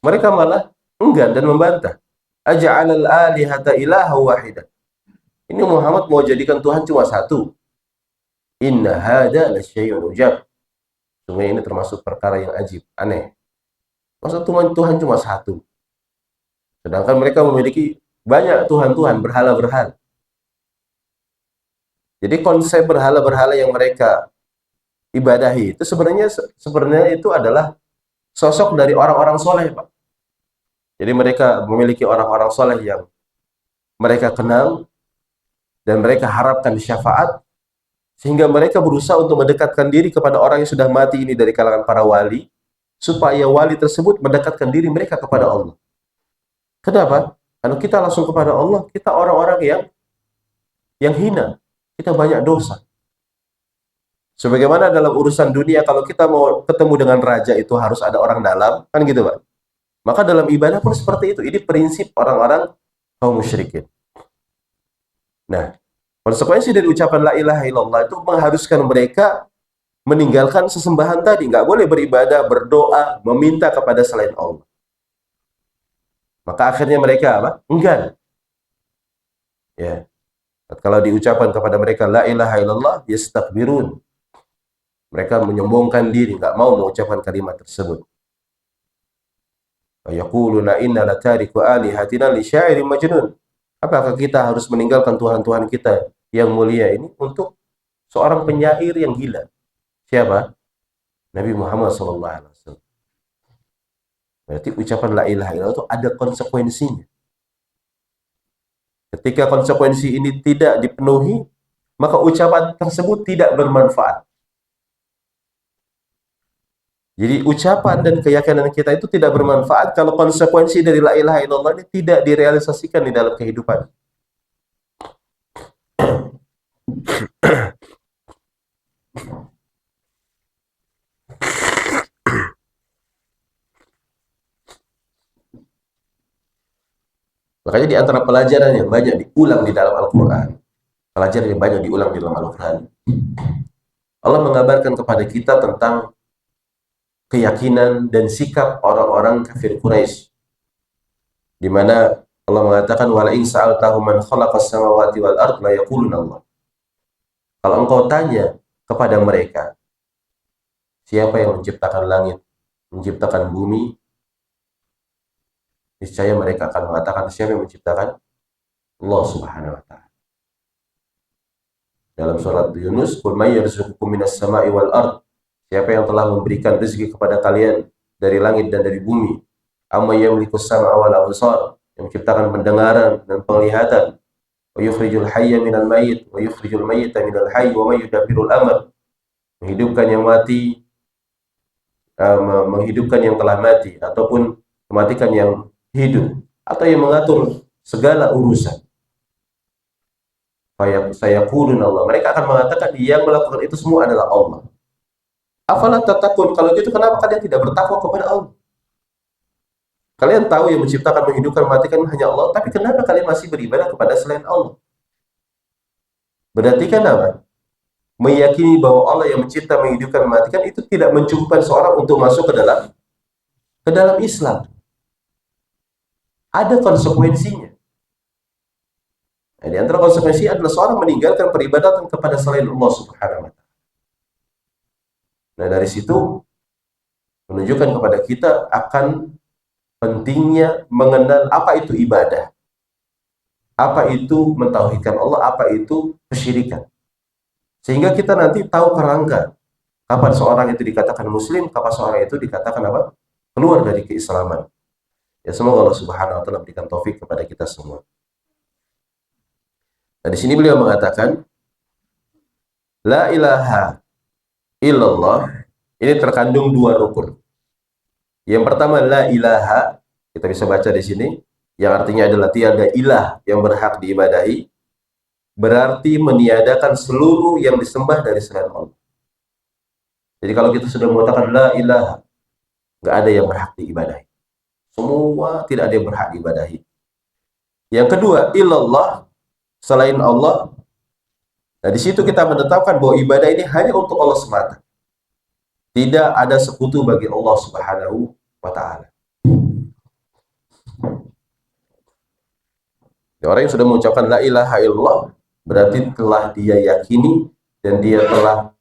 Mereka malah enggan dan membantah. Aja'alal alihata ilaha wahidah. Ini Muhammad mau jadikan Tuhan cuma satu. Inna hada lasyai'un ujab. Sungguh ini termasuk perkara yang ajib, aneh. Masa Tuhan cuma satu? Sedangkan mereka memiliki banyak Tuhan-Tuhan, berhala-berhala. Jadi konsep berhala-berhala yang mereka ibadahi itu sebenarnya itu adalah sosok dari orang-orang soleh, Pak. Jadi mereka memiliki orang-orang soleh yang mereka kenal dan mereka harapkan syafaat, sehingga mereka berusaha untuk mendekatkan diri kepada orang yang sudah mati ini dari kalangan para wali, supaya wali tersebut mendekatkan diri mereka kepada Allah. Kenapa? Kalau kita langsung kepada Allah, kita orang-orang yang hina, kita banyak dosa. Sebagaimana dalam urusan dunia, kalau kita mau ketemu dengan raja itu harus ada orang dalam, kan gitu, Pak. Maka dalam ibadah pun seperti itu. Ini prinsip orang-orang kaum musyrikin. Nah, konsekuensi dari ucapan la ilaha illallah itu mengharuskan mereka meninggalkan sesembahan tadi. Nggak boleh beribadah, berdoa, meminta kepada selain Allah. Maka akhirnya mereka apa? Enggan. Ya. Kalau diucapkan kepada mereka la ilaha illallah, yastakbirun. Mereka menyombongkan diri, nggak mau mengucapkan kalimat tersebut. Yaquluna inna latariku alihatina li syairin majnun. Apakah kita harus meninggalkan Tuhan-Tuhan kita yang mulia ini untuk seorang penyair yang gila? Siapa? Nabi Muhammad SAW. Berarti ucapan la ilaha illallah itu ada konsekuensinya. Ketika konsekuensi ini tidak dipenuhi, maka ucapan tersebut tidak bermanfaat. Jadi ucapan dan keyakinan kita itu tidak bermanfaat kalau konsekuensi dari la ilaha illallah ini tidak direalisasikan di dalam kehidupan. Makanya di antara pelajaran yang banyak diulang di dalam Al-Quran, pelajaran yang banyak diulang di dalam Al-Quran, Allah mengabarkan kepada kita tentang keyakinan dan sikap orang-orang kafir Quraisy, di mana Allah mengatakan wala in sa'altahum man khalaqas samawati wal ard la yaquluna Allah. Kalau engkau tanya kepada mereka, siapa yang menciptakan langit, menciptakan bumi, niscaya mereka akan mengatakan siapa yang menciptakan? Allah Subhanahu wa taala. Dalam surat Yunus, "Qul may yarzuqukum minas sama'i wal ard?" Siapa yang telah memberikan rezeki kepada kalian dari langit dan dari bumi? Amma yamliku sam'a wal absar, yang menciptakan pendengaran dan penglihatan. Wa yukhrijul hayya minal mayyit wa yukhrijul mayyita minal hayy wa may yudabbirul amr. Menghidupkan yang mati, menghidupkan yang telah mati, ataupun mematikan yang hidup, atau yang mengatur segala urusan. Sayaqulun Allah. Mereka akan mengatakan yang melakukan itu semua adalah Allah. Afala tatakun, kalau gitu kenapa kalian tidak bertakwa kepada Allah? Kalian tahu yang menciptakan, menghidupkan, mematikan hanya Allah, tapi kenapa kalian masih beribadah kepada selain Allah? Berarti kan apa? Meyakini bahwa Allah yang mencipta, menghidupkan, mematikan itu tidak mencukupkan seorang untuk masuk ke dalam Islam. Ada konsekuensinya. Nah, di antara konsekuensi adalah seorang meninggalkan peribadatan kepada selain Allah Subhanahu wa taala. Nah, dari situ menunjukkan kepada kita akan pentingnya mengenal apa itu ibadah, apa itu mentauhidkan Allah, apa itu kesyirikan. Sehingga kita nanti tahu kerangka kapan seorang itu dikatakan muslim, kapan seorang itu dikatakan apa? Keluar dari keislaman. Ya, semoga Allah Subhanahu wa taala berikan taufik kepada kita semua. Nah, di sini beliau mengatakan la ilaha illallah ini terkandung dua rukun. Yang pertama la ilaha, kita bisa baca di sini, yang artinya adalah tiada ilah yang berhak diibadahi, berarti meniadakan seluruh yang disembah dari selain Allah. Jadi kalau kita sudah mengatakan la ilaha, nggak ada yang berhak diibadahi. Semua tidak ada yang berhak diibadahi. Yang kedua, illallah, selain Allah. Nah, di situ kita menetapkan bahwa ibadah ini hanya untuk Allah semata. Tidak ada sekutu bagi Allah Subhanahu wa taala. Orang yang sudah mengucapkan la ilaha illallah berarti telah dia yakini dan dia telah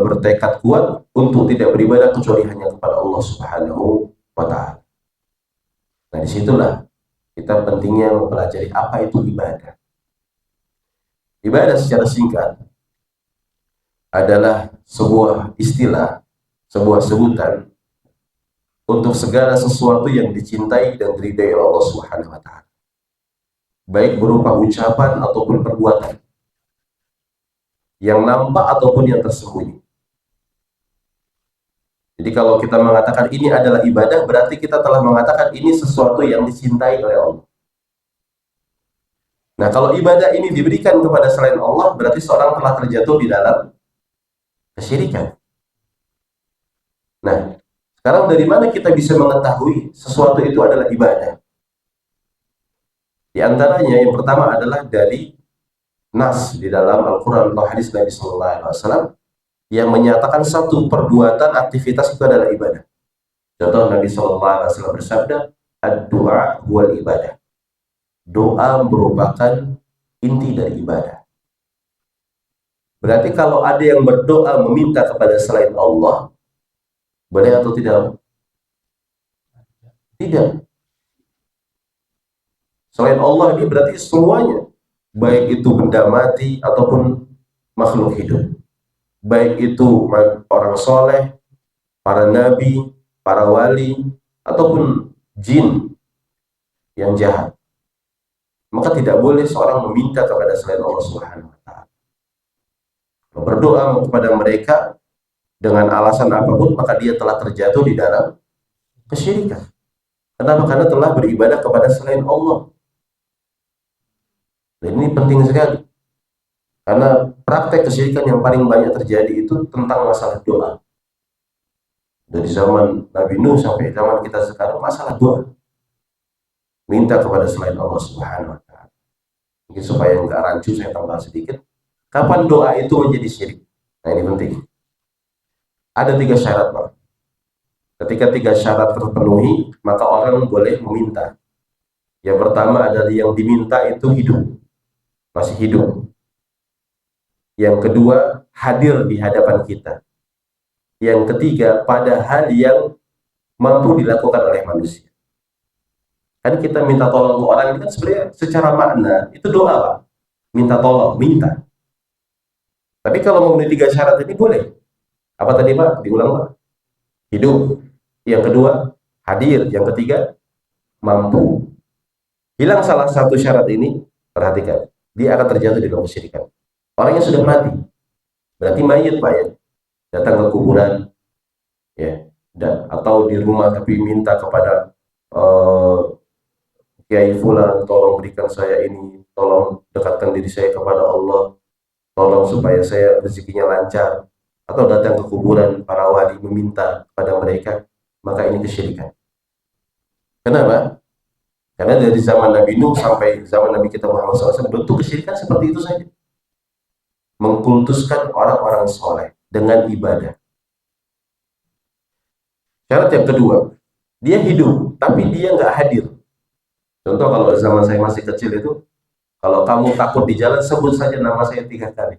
bertekad kuat untuk tidak beribadah kecuali hanya kepada Allah Subhanahu wa taala. Nah, disitulah kita pentingnya mempelajari apa itu ibadah. Ibadah secara singkat adalah sebuah istilah, sebuah sebutan untuk segala sesuatu yang dicintai dan diridai oleh Allah Subhanahu wa taala. Baik berupa ucapan ataupun perbuatan, yang nampak ataupun yang tersembunyi. Jadi kalau kita mengatakan ini adalah ibadah, berarti kita telah mengatakan ini sesuatu yang dicintai oleh Allah. Nah, kalau ibadah ini diberikan kepada selain Allah, berarti seorang telah terjatuh di dalam kesyirikan. Nah, sekarang dari mana kita bisa mengetahui sesuatu itu adalah ibadah? Di antaranya yang pertama adalah dari nas di dalam Al-Quran atau hadis Nabi Sallallahu Alaihi Wasallam yang menyatakan satu perbuatan aktivitas itu adalah ibadah. Contoh Nabi Sallallahu Alaihi Wasallam bersabda, "Ad-du'a huwal ibadah." Doa merupakan inti dari ibadah. Berarti kalau ada yang berdoa meminta kepada selain Allah, boleh atau tidak? Tidak. Selain Allah ini berarti semuanya, baik itu benda mati ataupun makhluk hidup. Baik itu orang soleh, para nabi, para wali, ataupun jin yang jahat. Maka tidak boleh seorang meminta kepada selain Allah Subhanahu wa taala. Berdoa kepada mereka dengan alasan apapun, maka dia telah terjatuh di dalam kesyirikan. Kenapa? Karena telah beribadah kepada selain Allah. Dan ini penting sekali. Karena praktek kesyirikan yang paling banyak terjadi itu tentang masalah doa. Dari zaman Nabi Nuh sampai zaman kita sekarang, masalah doa. Minta kepada selain Allah Subhanahu wa Ta'ala. Mungkin supaya nggak rancu, saya tambah sedikit. Kapan doa itu menjadi syirik? Nah, ini penting. Ada 3 syarat, Pak. Ketika 3 syarat terpenuhi, maka orang boleh meminta. Yang pertama adalah yang diminta itu hidup, masih hidup. Yang kedua, hadir di hadapan kita. Yang ketiga, pada hal yang mampu dilakukan oleh manusia. Kan kita minta tolong ke orang, ini kan sebenarnya secara makna itu doa, Pak. Minta tolong, minta. Tapi kalau memenuhi 3 syarat ini boleh. Apa tadi, Pak? Diulang, Pak. Hidup. Yang kedua, hadir. Yang ketiga, mampu. Hilang salah satu syarat ini, perhatikan, dia akan terjatuh di dalam kesyirikan. Orangnya sudah mati, berarti mayit, Pak, ya. Datang ke kuburan, ya, atau di rumah tapi minta kepada Kiai Fulan, tolong berikan saya ini, tolong dekatkan diri saya kepada Allah, tolong supaya saya rezekinya lancar, atau datang ke kuburan para wali meminta kepada mereka, maka ini kesyirikan. Kenapa? Karena dari zaman Nabi Nuh sampai zaman Nabi kita Muhammad SAW, bentuk kesyirikan seperti itu saja. Mengkultuskan orang-orang soleh dengan ibadah. Syarat yang kedua, dia hidup, tapi dia nggak hadir. Contoh kalau zaman saya masih kecil itu, kalau kamu takut di jalan, sebut saja nama saya 3 kali.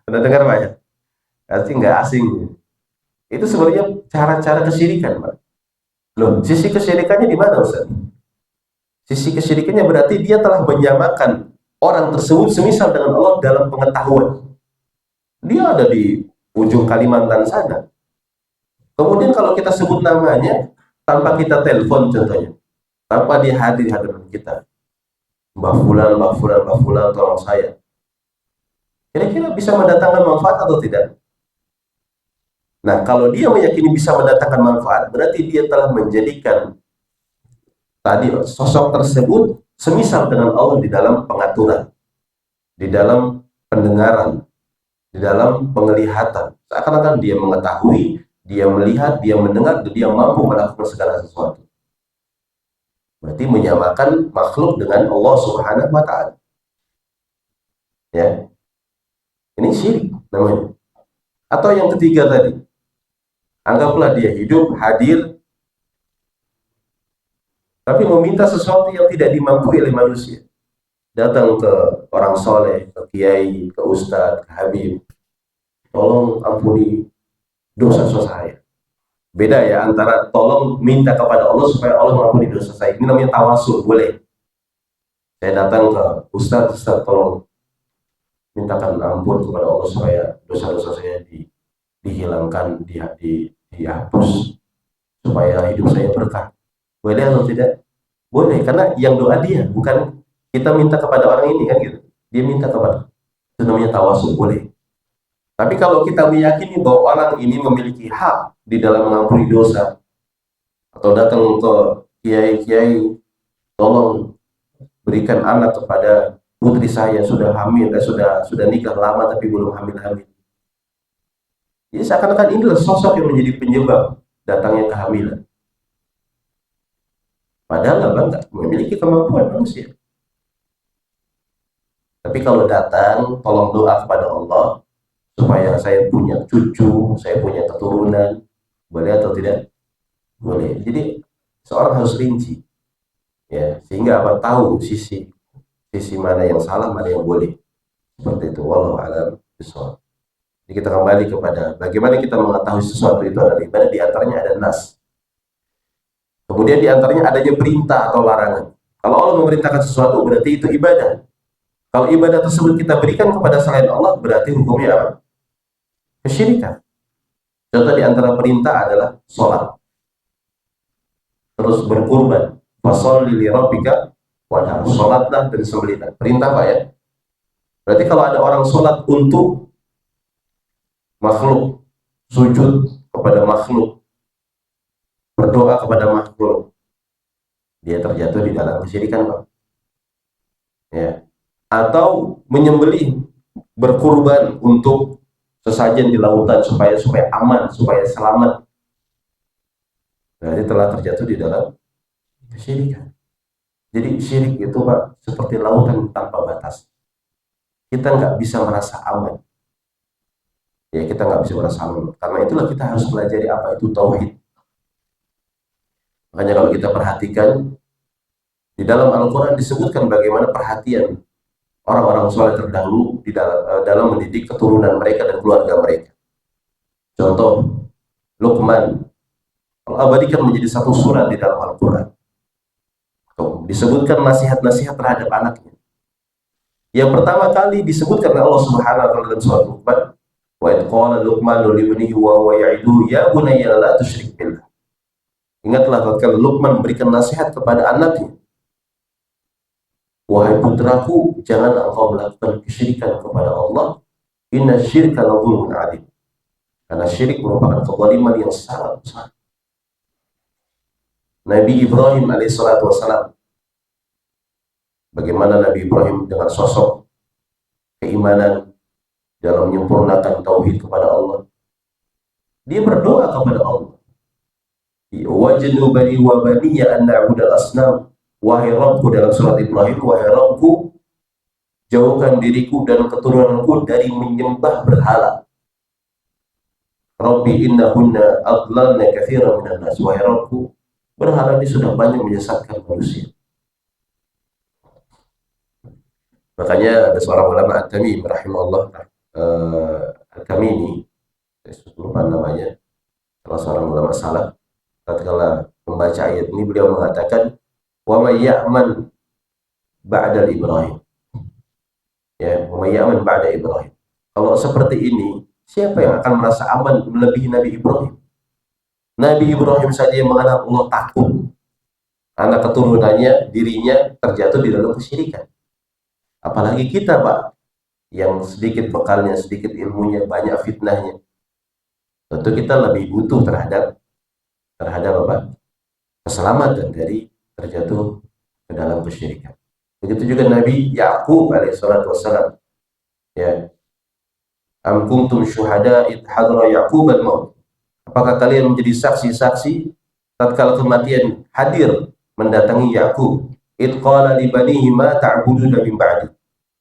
Pernah dengar, Pak, ya? Artinya nggak asing. Itu sebenarnya cara-cara kesyirikan, Pak. Loh, sisi kesyirikannya di mana, Ustaz? Sisi kesyirikannya berarti dia telah menyamakan orang tersebut semisal dengan Allah dalam pengetahuan. Dia ada di ujung Kalimantan sana. Kemudian kalau kita sebut namanya tanpa kita telepon contohnya, tanpa dia hadir di hadapan kita, Mbak Fulan, Mbak Fulan, Mbak Fulan, tolong saya. Kira-kira bisa mendatangkan manfaat atau tidak? Nah, kalau dia meyakini bisa mendatangkan manfaat, berarti dia telah menjadikan tadi sosok tersebut semisal dengan Allah di dalam pengaturan, di dalam pendengaran, di dalam penglihatan. Seakan-akan dia mengetahui, dia melihat, dia mendengar, dan dia mampu melakukan segala sesuatu. Berarti menyamakan makhluk dengan Allah Subhanahu wa Ta'ala. Ya. Ini syirik namanya. Atau yang ketiga tadi, anggaplah dia hidup, hadir, tapi meminta sesuatu yang tidak dimampu oleh manusia. Datang ke orang soleh, ke kiai, ke ustadz, ke habib, tolong ampuni dosa-dosa saya. Beda ya antara tolong minta kepada Allah supaya Allah mengampuni dosa saya. Ini namanya tawasul, boleh. Saya datang ke ustadz, tolong mintakan ampun kepada Allah supaya dosa-dosa saya dihilangkan, dihapus, supaya hidup saya berkah. Boleh atau tidak? Boleh, karena yang doa dia, bukan kita minta kepada orang ini, kan gitu. Dia minta kepada, itu namanya tawasul, boleh. Tapi kalau kita meyakini bahwa orang ini memiliki hak di dalam mengampuni dosa, atau datang ke kiai-kiai, tolong berikan anak kepada putri saya, sudah hamil, sudah nikah lama tapi belum hamil-hamil. Jadi seakan-akan inilah sosok yang menjadi penyebab datangnya kehamilan. Padahal abang nggak memiliki kemampuan manusia. Tapi kalau datang, tolong doa kepada Allah supaya saya punya cucu, saya punya keturunan, boleh atau tidak? Boleh. Jadi seorang harus rinci, ya, sehingga apa, tahu sisi mana yang salah, mana yang boleh. Seperti itu. Wallahu a'lam bishawab. Jadi kita kembali kepada bagaimana kita mengetahui sesuatu itu adalah ibadah. Di antaranya ada nas. Kemudian di antaranya adanya perintah atau larangan. Kalau Allah memerintahkan sesuatu, berarti itu ibadah. Kalau ibadah tersebut kita berikan kepada selain Allah, berarti hukumnya apa? Kesyirikan. Contoh di antara perintah adalah sholat. Terus berkurban. Fasholli li rabbika wanhar. Sholatlah dan sembelihlah. Perintah, Pak, ya. Berarti kalau ada orang sholat untuk makhluk, sujud kepada makhluk, berdoa kepada makhluk, dia terjatuh di dalam kesyirikan, Pak. Ya. Atau menyembelih, berkurban untuk sesajen di lautan supaya aman, supaya selamat. Berarti telah terjatuh di dalam kesyirikan. Jadi syirik itu, Pak, seperti lautan tanpa batas. Kita nggak bisa merasa aman. Ya, kita nggak bisa merasa aman. Karena itulah kita harus pelajari apa itu tauhid. Makanya kalau kita perhatikan di dalam Al-Quran disebutkan bagaimana perhatian orang-orang soleh terdahulu di dalam mendidik keturunan mereka dan keluarga mereka. Contoh, Luqman, Allah abadikan menjadi satu surat di dalam Al-Quran. Disebutkan nasihat-nasihat terhadap anaknya. Yang pertama kali disebutkan oleh Allah Subhanahu wa taala dalam surat Luqman, wa idh qala Luqmanu libnihi wa huwa ya'iduhu ya bunayya la tusyrik billah. Ingatlah ketika Luqman memberikan nasihat kepada anaknya, wahai putraku, jangan engkau melakukan kesyirikan kepada Allah. Inna syirka la dzulmun adzim. Karena syirik merupakan kezaliman yang sangat besar. Nabi Ibrahim alaihissalatu wassalam, bagaimana Nabi Ibrahim dengan sosok keimanan dalam menyempurnakan tauhid kepada Allah. Dia berdoa kepada Allah. Wajnubani wa baniya an na'budal asnam. Wahai Rabbku, dalam surat Ibrahim, wahai Rabbku, jauhkan diriku dan keturunanku dari menyembah berhala. Rabbi innahunna adlalna katsiran minan nas. Wahai Rabbku, berhala ini sudah banyak menyesatkan manusia. Makanya ada seorang ulama At-Tamimi rahimahullah, At-Tamimi, saya lupa namanya, salah seorang ulama salaf, tatkala membaca ayat ini beliau mengatakan, wa may ya'man ba'da Ibrahim. Ya, wa may ya'man ba'da Ibrahim. Kalau seperti ini, siapa yang akan merasa aman melebihi Nabi Ibrahim? Nabi Ibrahim saja yang mengenal Allah takut. Anak keturunannya, dirinya terjatuh di dalam kesyirikan. Apalagi kita, Pak, yang sedikit bekalnya, sedikit ilmunya, banyak fitnahnya. Tentu kita lebih butuh terhadap apa? Keselamatan dari terjatuh ke dalam kesyirikan. Begitu juga Nabi Ya'qub alaihissalatu wassalam. Ya. Am kuntum syuhada id hadra Ya'qub al-maut. Apakah kalian menjadi saksi-saksi tatkala kematian hadir mendatangi Ya'qub? Id qala li banihi ma ta'buduna min ba'di.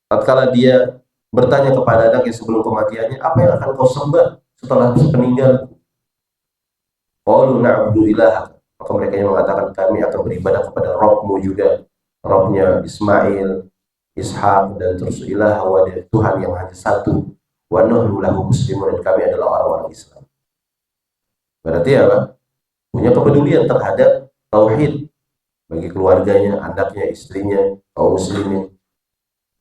Tatkala dia bertanya kepada anaknya sebelum kematiannya, apa yang akan kau sembah setelah peninggal? Qalu na'budu ilaha. Maka mereka yang mengatakan kami akan beribadah kepada Rabbmu juga, Rabbnya Ismail, Ishak, dan terus ilaha wa, Tuhan yang hanya satu. Wa nahnu lahu muslimun, dan kami adalah orang-orang Islam. Berarti apa? Punya kepedulian terhadap tauhid bagi keluarganya, anaknya, istrinya, kaum muslimin.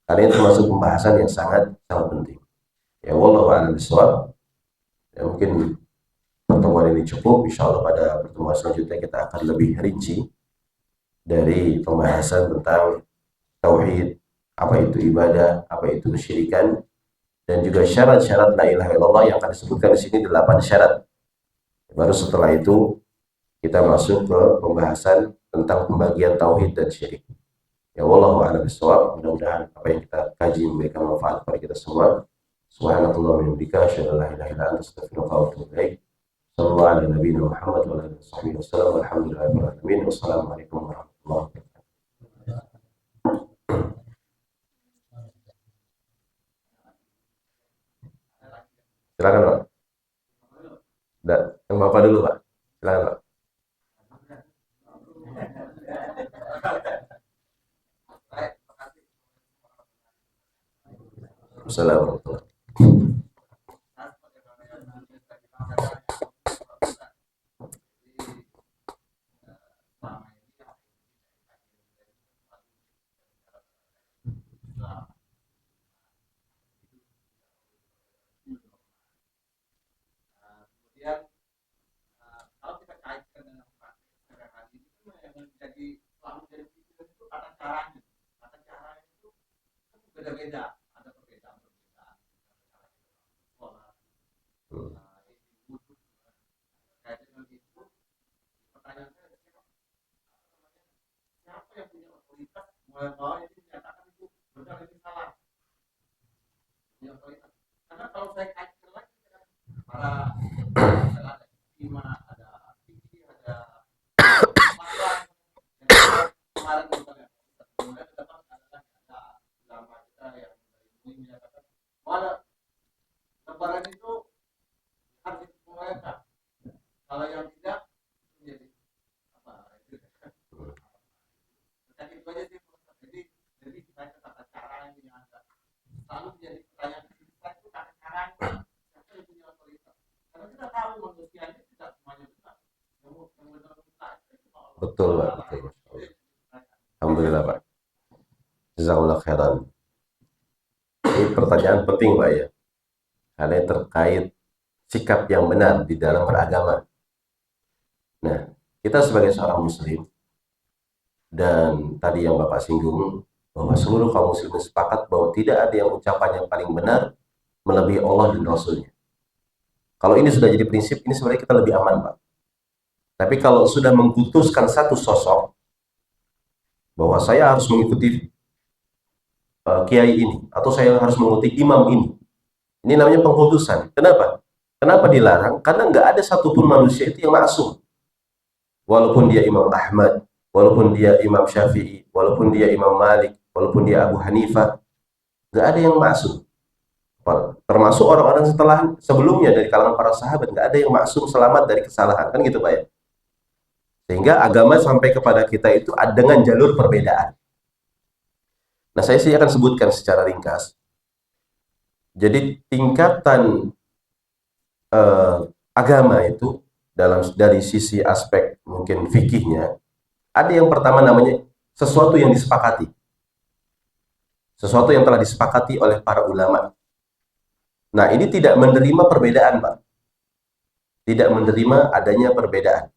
Karena itu termasuk pembahasan yang sangat sangat penting. Ya, wallahu a'lam bishawab. Ya, mungkin pertemuan ini cukup. Insya Allah pada pertemuan selanjutnya kita akan lebih rinci dari pembahasan tentang tauhid, apa itu ibadah, apa itu kesyirikan, dan juga syarat-syarat la ilaha illallah yang akan disebutkan di sini 8 syarat. Baru setelah itu kita masuk ke pembahasan tentang pembagian tauhid dan syirik. Ya, wallahu a'lam bishawab. Mudah-mudahan apa yang kita kaji memberikan manfaat kepada kita semua. Subhanallah wa bihamdika, asyhadu an la ilaha illa anta, astaghfiruka wa atubu ilaik. Sallallahu ala nabiyina Muhammad wa ala alihi wasallam. Alhamdulillahirabbil alamin. Wassalamualaikum warahmatullahi wabarakatuh. Silakan, Pak. Yang Bapak dulu, Pak. Silakan, Pak. Assalamualaikum. Karena kalau saya kaitkan lagi dengan para ada istimewa, ada fikih, ada fatwa yang kemarin misalnya, kemudian dapat adalah ada ulama kita yang menyatakan bahwa lebaran itu harus diperbolehkan. Kalau yang tidak menjadi apa? Dan itu aja sih. Jadi saya kata cara yang ada selalu menjadi pertanyaan kita itu kata caranya siapa yang punya otoritas. Karena kita tahu manusia ini tidak semuanya benar. Yang benar benar itu Allah. Betul, Pak. Betul. Alhamdulillah, Pak. Jazakallah khairan. Ini pertanyaan penting, Pak, ya. Karena terkait sikap yang benar di dalam beragama. Nah, kita sebagai seorang muslim, dan tadi yang Bapak singgung, bahwa seluruh kaum muslimin sepakat bahwa tidak ada yang ucapan yang paling benar melebihi Allah dan Rasulnya. Kalau ini sudah jadi prinsip, ini sebenarnya kita lebih aman, Pak. Tapi kalau sudah mengkultuskan satu sosok, bahwa saya harus mengikuti kiai ini, atau saya harus mengikuti imam ini namanya pengkultusan. Kenapa? Kenapa dilarang? Karena nggak ada satupun manusia itu yang maksum. Walaupun dia Imam Ahmad, walaupun dia Imam Syafi'i, walaupun dia Imam Malik, walaupun dia Abu Hanifah, nggak ada yang maksum. Termasuk orang-orang setelah sebelumnya dari kalangan para sahabat, nggak ada yang maksum selamat dari kesalahan, kan gitu Pak ya. Sehingga agama sampai kepada kita itu dengan jalur perbedaan. Nah, saya sih akan sebutkan secara ringkas. Jadi tingkatan agama itu dari sisi aspek mungkin fikihnya, ada yang pertama namanya sesuatu yang disepakati. Sesuatu yang telah disepakati oleh para ulama. Nah, ini tidak menerima perbedaan, Pak. Tidak menerima adanya perbedaan.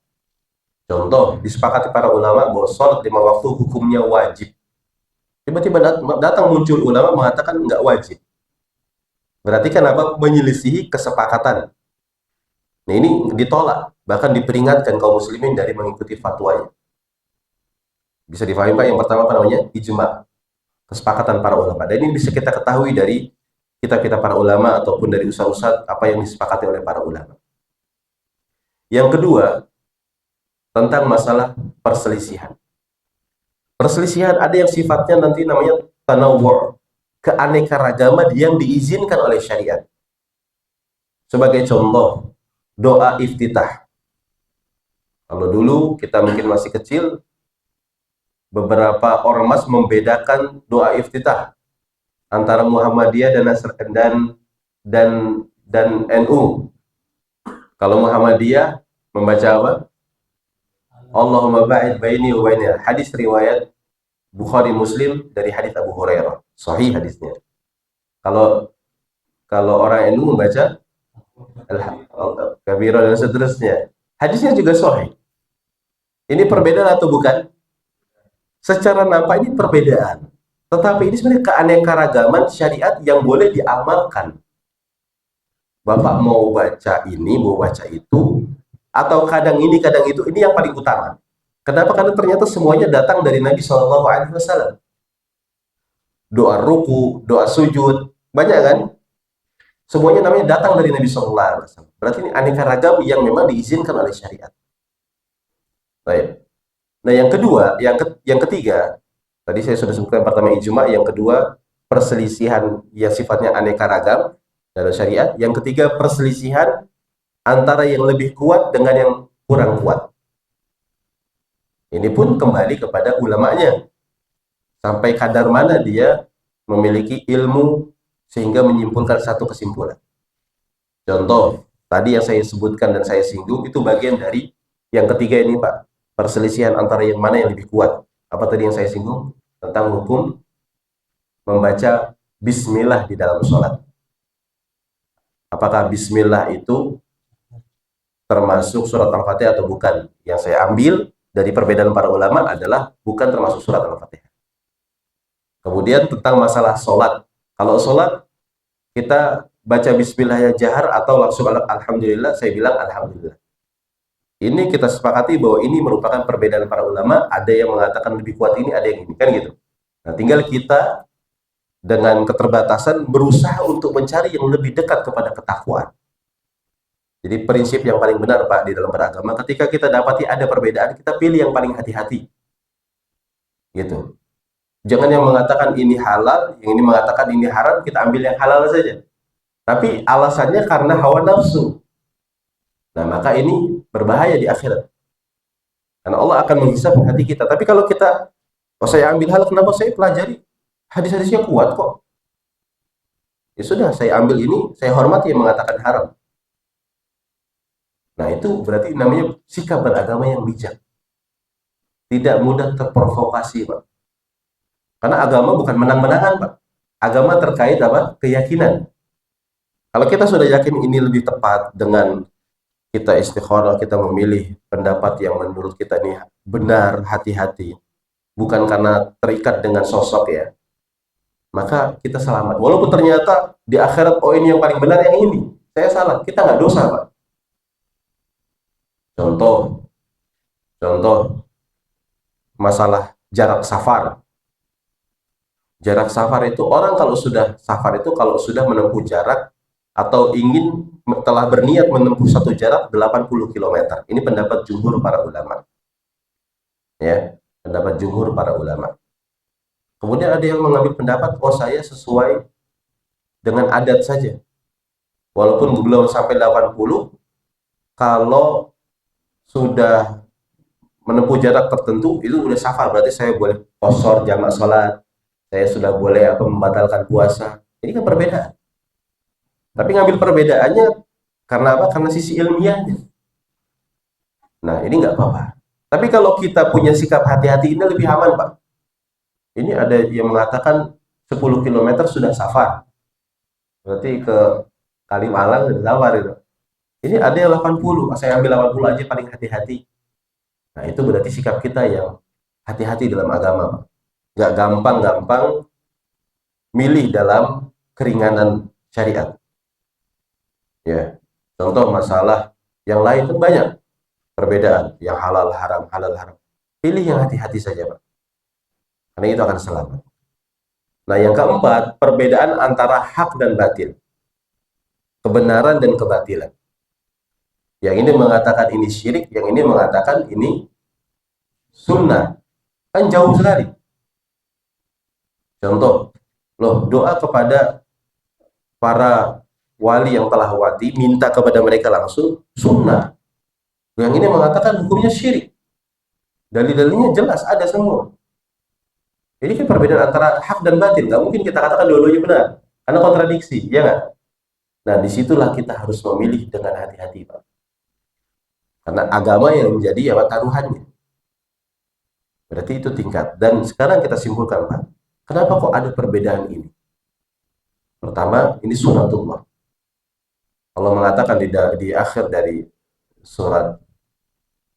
Contoh, disepakati para ulama bahwa sholat 5 waktu hukumnya wajib. Tiba-tiba datang muncul ulama mengatakan nggak wajib. Berarti kan apa? Menyelisihi kesepakatan. Nah, ini ditolak. Bahkan diperingatkan kaum muslimin dari mengikuti fatwanya. Bisa difahami, Pak? Yang pertama apa namanya? Ijma. Kesepakatan para ulama. Dan ini bisa kita ketahui dari kita para ulama ataupun dari ustaz-ustaz apa yang disepakati oleh para ulama. Yang kedua, tentang masalah perselisihan. Perselisihan ada yang sifatnya nanti namanya tanawwu', keanekaragaman yang diizinkan oleh syariat. Sebagai contoh, doa iftitah. Kalau dulu kita mungkin masih kecil, beberapa ormas membedakan doa iftitah antara Muhammadiyah dan NU. Kalau Muhammadiyah membaca apa? Allahumma ba'id baini wa bainal. Hadis riwayat Bukhari Muslim dari hadis Abu Hurairah. Sahih hadisnya. Kalau kalau orang NU membaca Kabirah dan seterusnya. Hadisnya juga sahih. Ini perbedaan atau bukan? Secara nampak ini perbedaan. Tetapi ini sebenarnya keanekaragaman syariat yang boleh diamalkan. Bapak mau baca ini, mau baca itu, atau kadang ini, kadang itu, ini yang paling utama. Kenapa? Karena ternyata semuanya datang dari Nabi SAW. Doa ruku, doa sujud, banyak kan? Semuanya namanya datang dari Nabi SAW. Berarti ini aneka ragam yang memang diizinkan oleh syariat. Baik. Nah, yang kedua, yang ketiga, tadi saya sudah sebutkan pertama ijma, yang kedua perselisihan yang sifatnya aneka ragam dalam syariat, yang ketiga perselisihan antara yang lebih kuat dengan yang kurang kuat. Ini pun kembali kepada ulamanya. Sampai kadar mana dia memiliki ilmu sehingga menyimpulkan satu kesimpulan. Contoh, tadi yang saya sebutkan dan saya singgung itu bagian dari yang ketiga ini, Pak. Perselisihan antara yang mana yang lebih kuat. Apa tadi yang saya singgung? Tentang hukum membaca bismillah di dalam sholat. Apakah bismillah itu termasuk surat Al-Fatihah atau bukan? Yang saya ambil dari perbedaan para ulama adalah bukan termasuk surat Al-Fatihah. Kemudian tentang masalah sholat. Kalau sholat, kita baca bismillahnya jahar atau langsung alhamdulillah, saya bilang alhamdulillah. Ini kita sepakati bahwa ini merupakan perbedaan para ulama, ada yang mengatakan lebih kuat ini, ada yang ini, kan gitu. Nah, tinggal kita dengan keterbatasan berusaha untuk mencari yang lebih dekat kepada ketakwaan. Jadi prinsip yang paling benar Pak di dalam beragama, ketika kita dapati ada perbedaan, kita pilih yang paling hati-hati. Gitu. Jangan yang mengatakan ini halal, yang ini mengatakan ini haram, kita ambil yang halal saja. Tapi alasannya karena hawa nafsu. Nah, maka ini berbahaya di akhirat. Karena Allah akan menghisap hati kita. Tapi kalau kita, oh saya ambil halal, kenapa saya pelajari? Hadis-hadisnya kuat kok. Ya sudah, saya ambil ini, saya hormati yang mengatakan haram. Nah, itu berarti namanya sikap beragama yang bijak. Tidak mudah terprovokasi, Pak. Karena agama bukan menang-menangan, Pak. Agama terkait apa? Keyakinan. Kalau kita sudah yakin ini lebih tepat dengan kita istikharah, kita memilih pendapat yang menurut kita ini benar, hati-hati. Bukan karena terikat dengan sosok ya. Maka kita selamat. Walaupun ternyata di akhirat, oh ini yang paling benar, yang ini. Saya salah. Kita nggak dosa, Pak. Contoh, contoh masalah jarak safar. Jarak safar itu orang kalau sudah safar itu kalau sudah menempuh jarak atau ingin telah berniat menempuh satu jarak 80 km. Ini pendapat jumhur para ulama. Ya, pendapat jumhur para ulama. Kemudian ada yang mengambil pendapat, oh saya sesuai dengan adat saja. Walaupun belum sampai 80, kalau sudah menempuh jarak tertentu itu udah safar, berarti saya boleh qashar jamak salat. Saya sudah boleh apa membatalkan puasa. Ini kan perbedaan. Tapi ngambil perbedaannya karena apa? Karena sisi ilmiahnya. Nah, ini nggak apa-apa. Tapi kalau kita punya sikap hati-hati, ini lebih aman, Pak. Ini ada yang mengatakan 10 km sudah safar. Berarti ke Kalimalang sudah safar itu. Ini ada yang 80, saya ambil 80 aja paling hati-hati. Nah, itu berarti sikap kita yang hati-hati dalam agama, Pak. Nggak gampang-gampang milih dalam keringanan syariat. Ya, contoh masalah yang lain kan banyak perbedaan, yang halal haram, halal haram. Pilih yang hati-hati saja, Pak. Karena itu akan selamat. Nah, yang keempat, perbedaan antara hak dan batil. Kebenaran dan kebatilan. Yang ini mengatakan ini syirik, yang ini mengatakan ini sunnah. Kan jauh sekali. Contoh, loh, doa kepada para wali yang telah wafat, minta kepada mereka langsung, sunnah. Yang ini mengatakan hukumnya syirik. Dalil-dalilnya jelas, ada semua. Ini kan perbedaan antara hak dan batil. Nggak mungkin kita katakan dua-duanya benar. Karena kontradiksi, ya nggak? Nah, disitulah kita harus memilih dengan hati-hati, Pak. Karena agama yang menjadi apa taruhannya. Berarti itu tingkat. Dan sekarang kita simpulkan, Pak. Kenapa kok ada perbedaan ini? Pertama, ini sunatullah. Allah mengatakan di akhir dari surat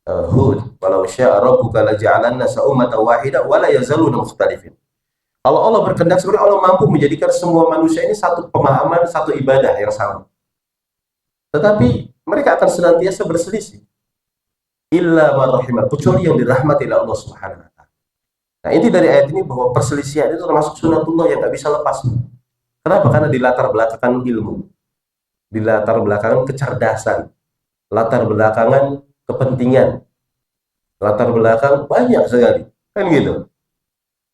Hud, walau syaa rabbuka laja'alanna ummatan wahida wa la yazaluna mukhtalifin. Kalau Allah berkehendak, sebenarnya Allah mampu menjadikan semua manusia ini satu pemahaman, satu ibadah yang sama. Tetapi mereka akan senantiasa berselisih. Illa man rahimah, kecuali yang dirahmati oleh Allah Subhanahu wa taala. Nah, inti dari ayat ini bahwa perselisihan itu termasuk sunatullah yang nggak bisa lepas. Kenapa? Karena di latar belakangan ilmu, di latar belakangan kecerdasan, latar belakangan kepentingan, latar belakang banyak sekali, kan gitu.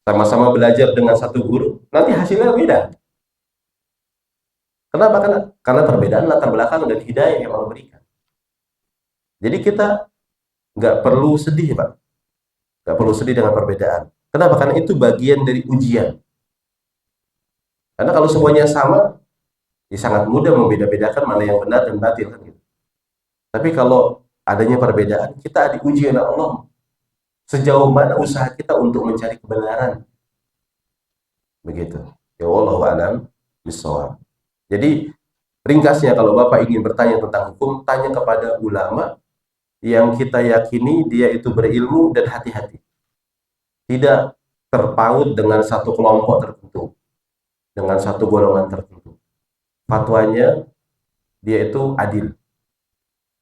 Sama-sama belajar dengan satu guru, nanti hasilnya beda. Kenapa? Karena perbedaan latar belakang dan hidayah yang Allah berikan. Jadi kita nggak perlu sedih, Pak. Nggak perlu sedih dengan perbedaan. Kenapa? Karena itu bagian dari ujian. Karena kalau semuanya sama, ya sangat mudah membeda-bedakan mana yang benar dan batil, kan gitu. Tapi kalau adanya perbedaan, kita diuji oleh Allah sejauh mana usaha kita untuk mencari kebenaran. Begitu. Ya wallahu a'lam bishawab. Jadi ringkasnya, kalau Bapak ingin bertanya tentang hukum, tanya kepada ulama yang kita yakini dia itu berilmu dan hati-hati. Tidak terpaut dengan satu kelompok tertentu, dengan satu golongan tertentu. Fatwanya dia itu adil.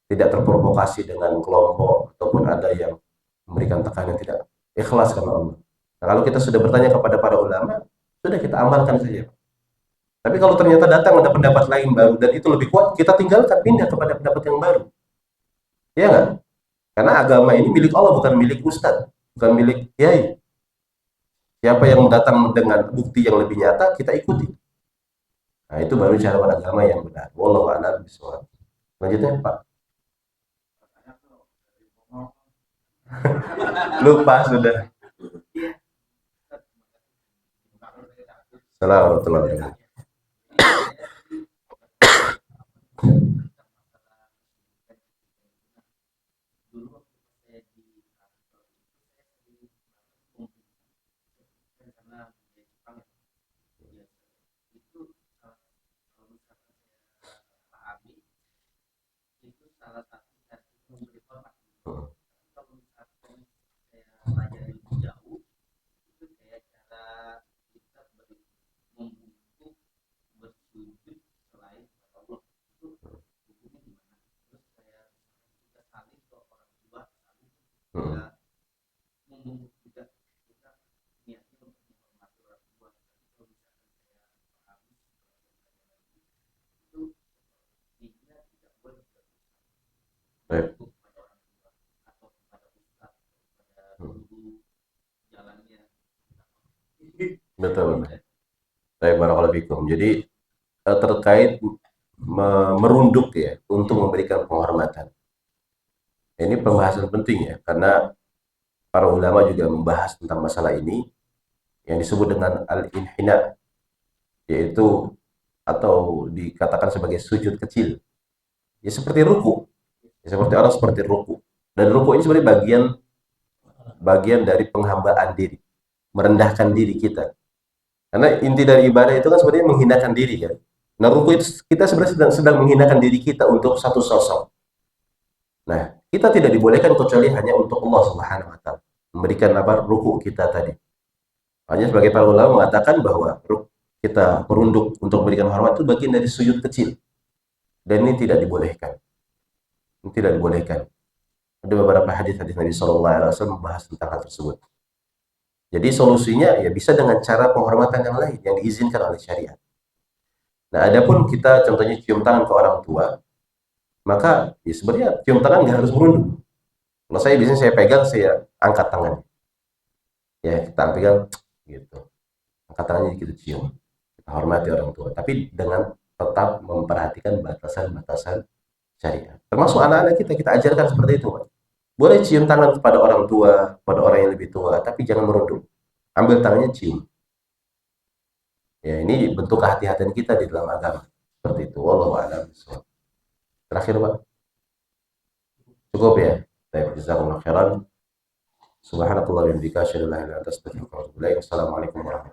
Tidak terprovokasi dengan kelompok ataupun ada yang memberikan tekanan, tidak. Ikhlas karena Allah. Nah, kalau kita sudah bertanya kepada para ulama, Sudah kita amalkan saja. Tapi kalau ternyata datang ada pendapat lain baru dan itu lebih kuat, kita tinggalkan, pindah kepada pendapat yang baru. Ya nggak? Karena agama ini milik Allah, bukan milik ustadz, bukan milik kiai. Siapa yang datang dengan bukti yang lebih nyata, kita ikuti. Nah, itu baru cara beragama yang benar. Wallahu a'lam bishawab. Lanjutnya, Pak. Katanya tuh dari ngomong Lupa sudah. Assalamualaikum warahmatullahi wabarakatuh. dulu waktu saya di kantor itu saya sering karena di Jepang ya itu kalau misalkan saya pahami itu salah satu cara memberi hormat. Kalau misalkan saya pelajari lebih jauh itu kayak cara kita membungkuk bersujud selain kepada Allah itu hukumnya gimana? Terus saya kita saling ke orang tua saling kita membungkuk juga kita niatnya untuk menghormati orang tua. Tapi kalau misalkan saya pahami itu dia tidak boleh Baik. kepada orang tua atau kepada ustaz kepada guru jalannya. Betul. Baik, barakallahu fikum. Jadi terkait merunduk ya untuk memberikan penghormatan. Ini pembahasan penting ya, karena para ulama juga membahas tentang masalah ini yang disebut dengan al-inhina, yaitu atau dikatakan sebagai sujud kecil. Ya seperti ruku. Ya, seperti orang seperti ruku. Dan ruku ini sebenarnya bagian dari penghambaan diri, merendahkan diri kita. Karena inti dari ibadah itu kan sebenarnya menghinakan diri kan. Nah, ruku itu kita sebenarnya sedang menghinakan diri kita untuk satu sosok. Nah, kita tidak dibolehkan kecuali hanya untuk Allah Subhanahu wa taala. Memberikan apa ruku kita tadi. Hanya sebagai para ulama mengatakan bahwa kita merunduk untuk memberikan hormat itu bagian dari sujud kecil. Dan ini tidak dibolehkan. Ini tidak dibolehkan. Ada beberapa hadis-hadis Nabi Shallallahu Alaihi Wasallam membahas tentang hal tersebut. Jadi solusinya ya bisa dengan cara penghormatan yang lain yang diizinkan oleh syariat. Nah, adapun kita contohnya cium tangan ke orang tua, maka ya sebenarnya cium tangan nggak harus merunduk. Kalau saya biasanya saya pegang, saya angkat tangan. Ya, kita pegang gitu. Angkat tangannya kita cium. Kita hormati orang tua, tapi dengan tetap memperhatikan batasan-batasan syariat. Termasuk anak-anak kita ajarkan seperti itu, Pak. Boleh cium tangan kepada orang tua, pada orang yang lebih tua, tapi jangan merunduk. Ambil tangannya cium. Ya, ini bentuk kehati-hatian kita di dalam agama. Seperti itu. Wallahu a'lam bishawab. Terakhir, Pak. Cukup ya. Baik, jazakumullah khairan. Subhanakallah wa bihamdika asyhadu an la ilaha illa anta astaghfiruka wa atubu ilaik. Assalamualaikum warahmatullahi wabarakatuh.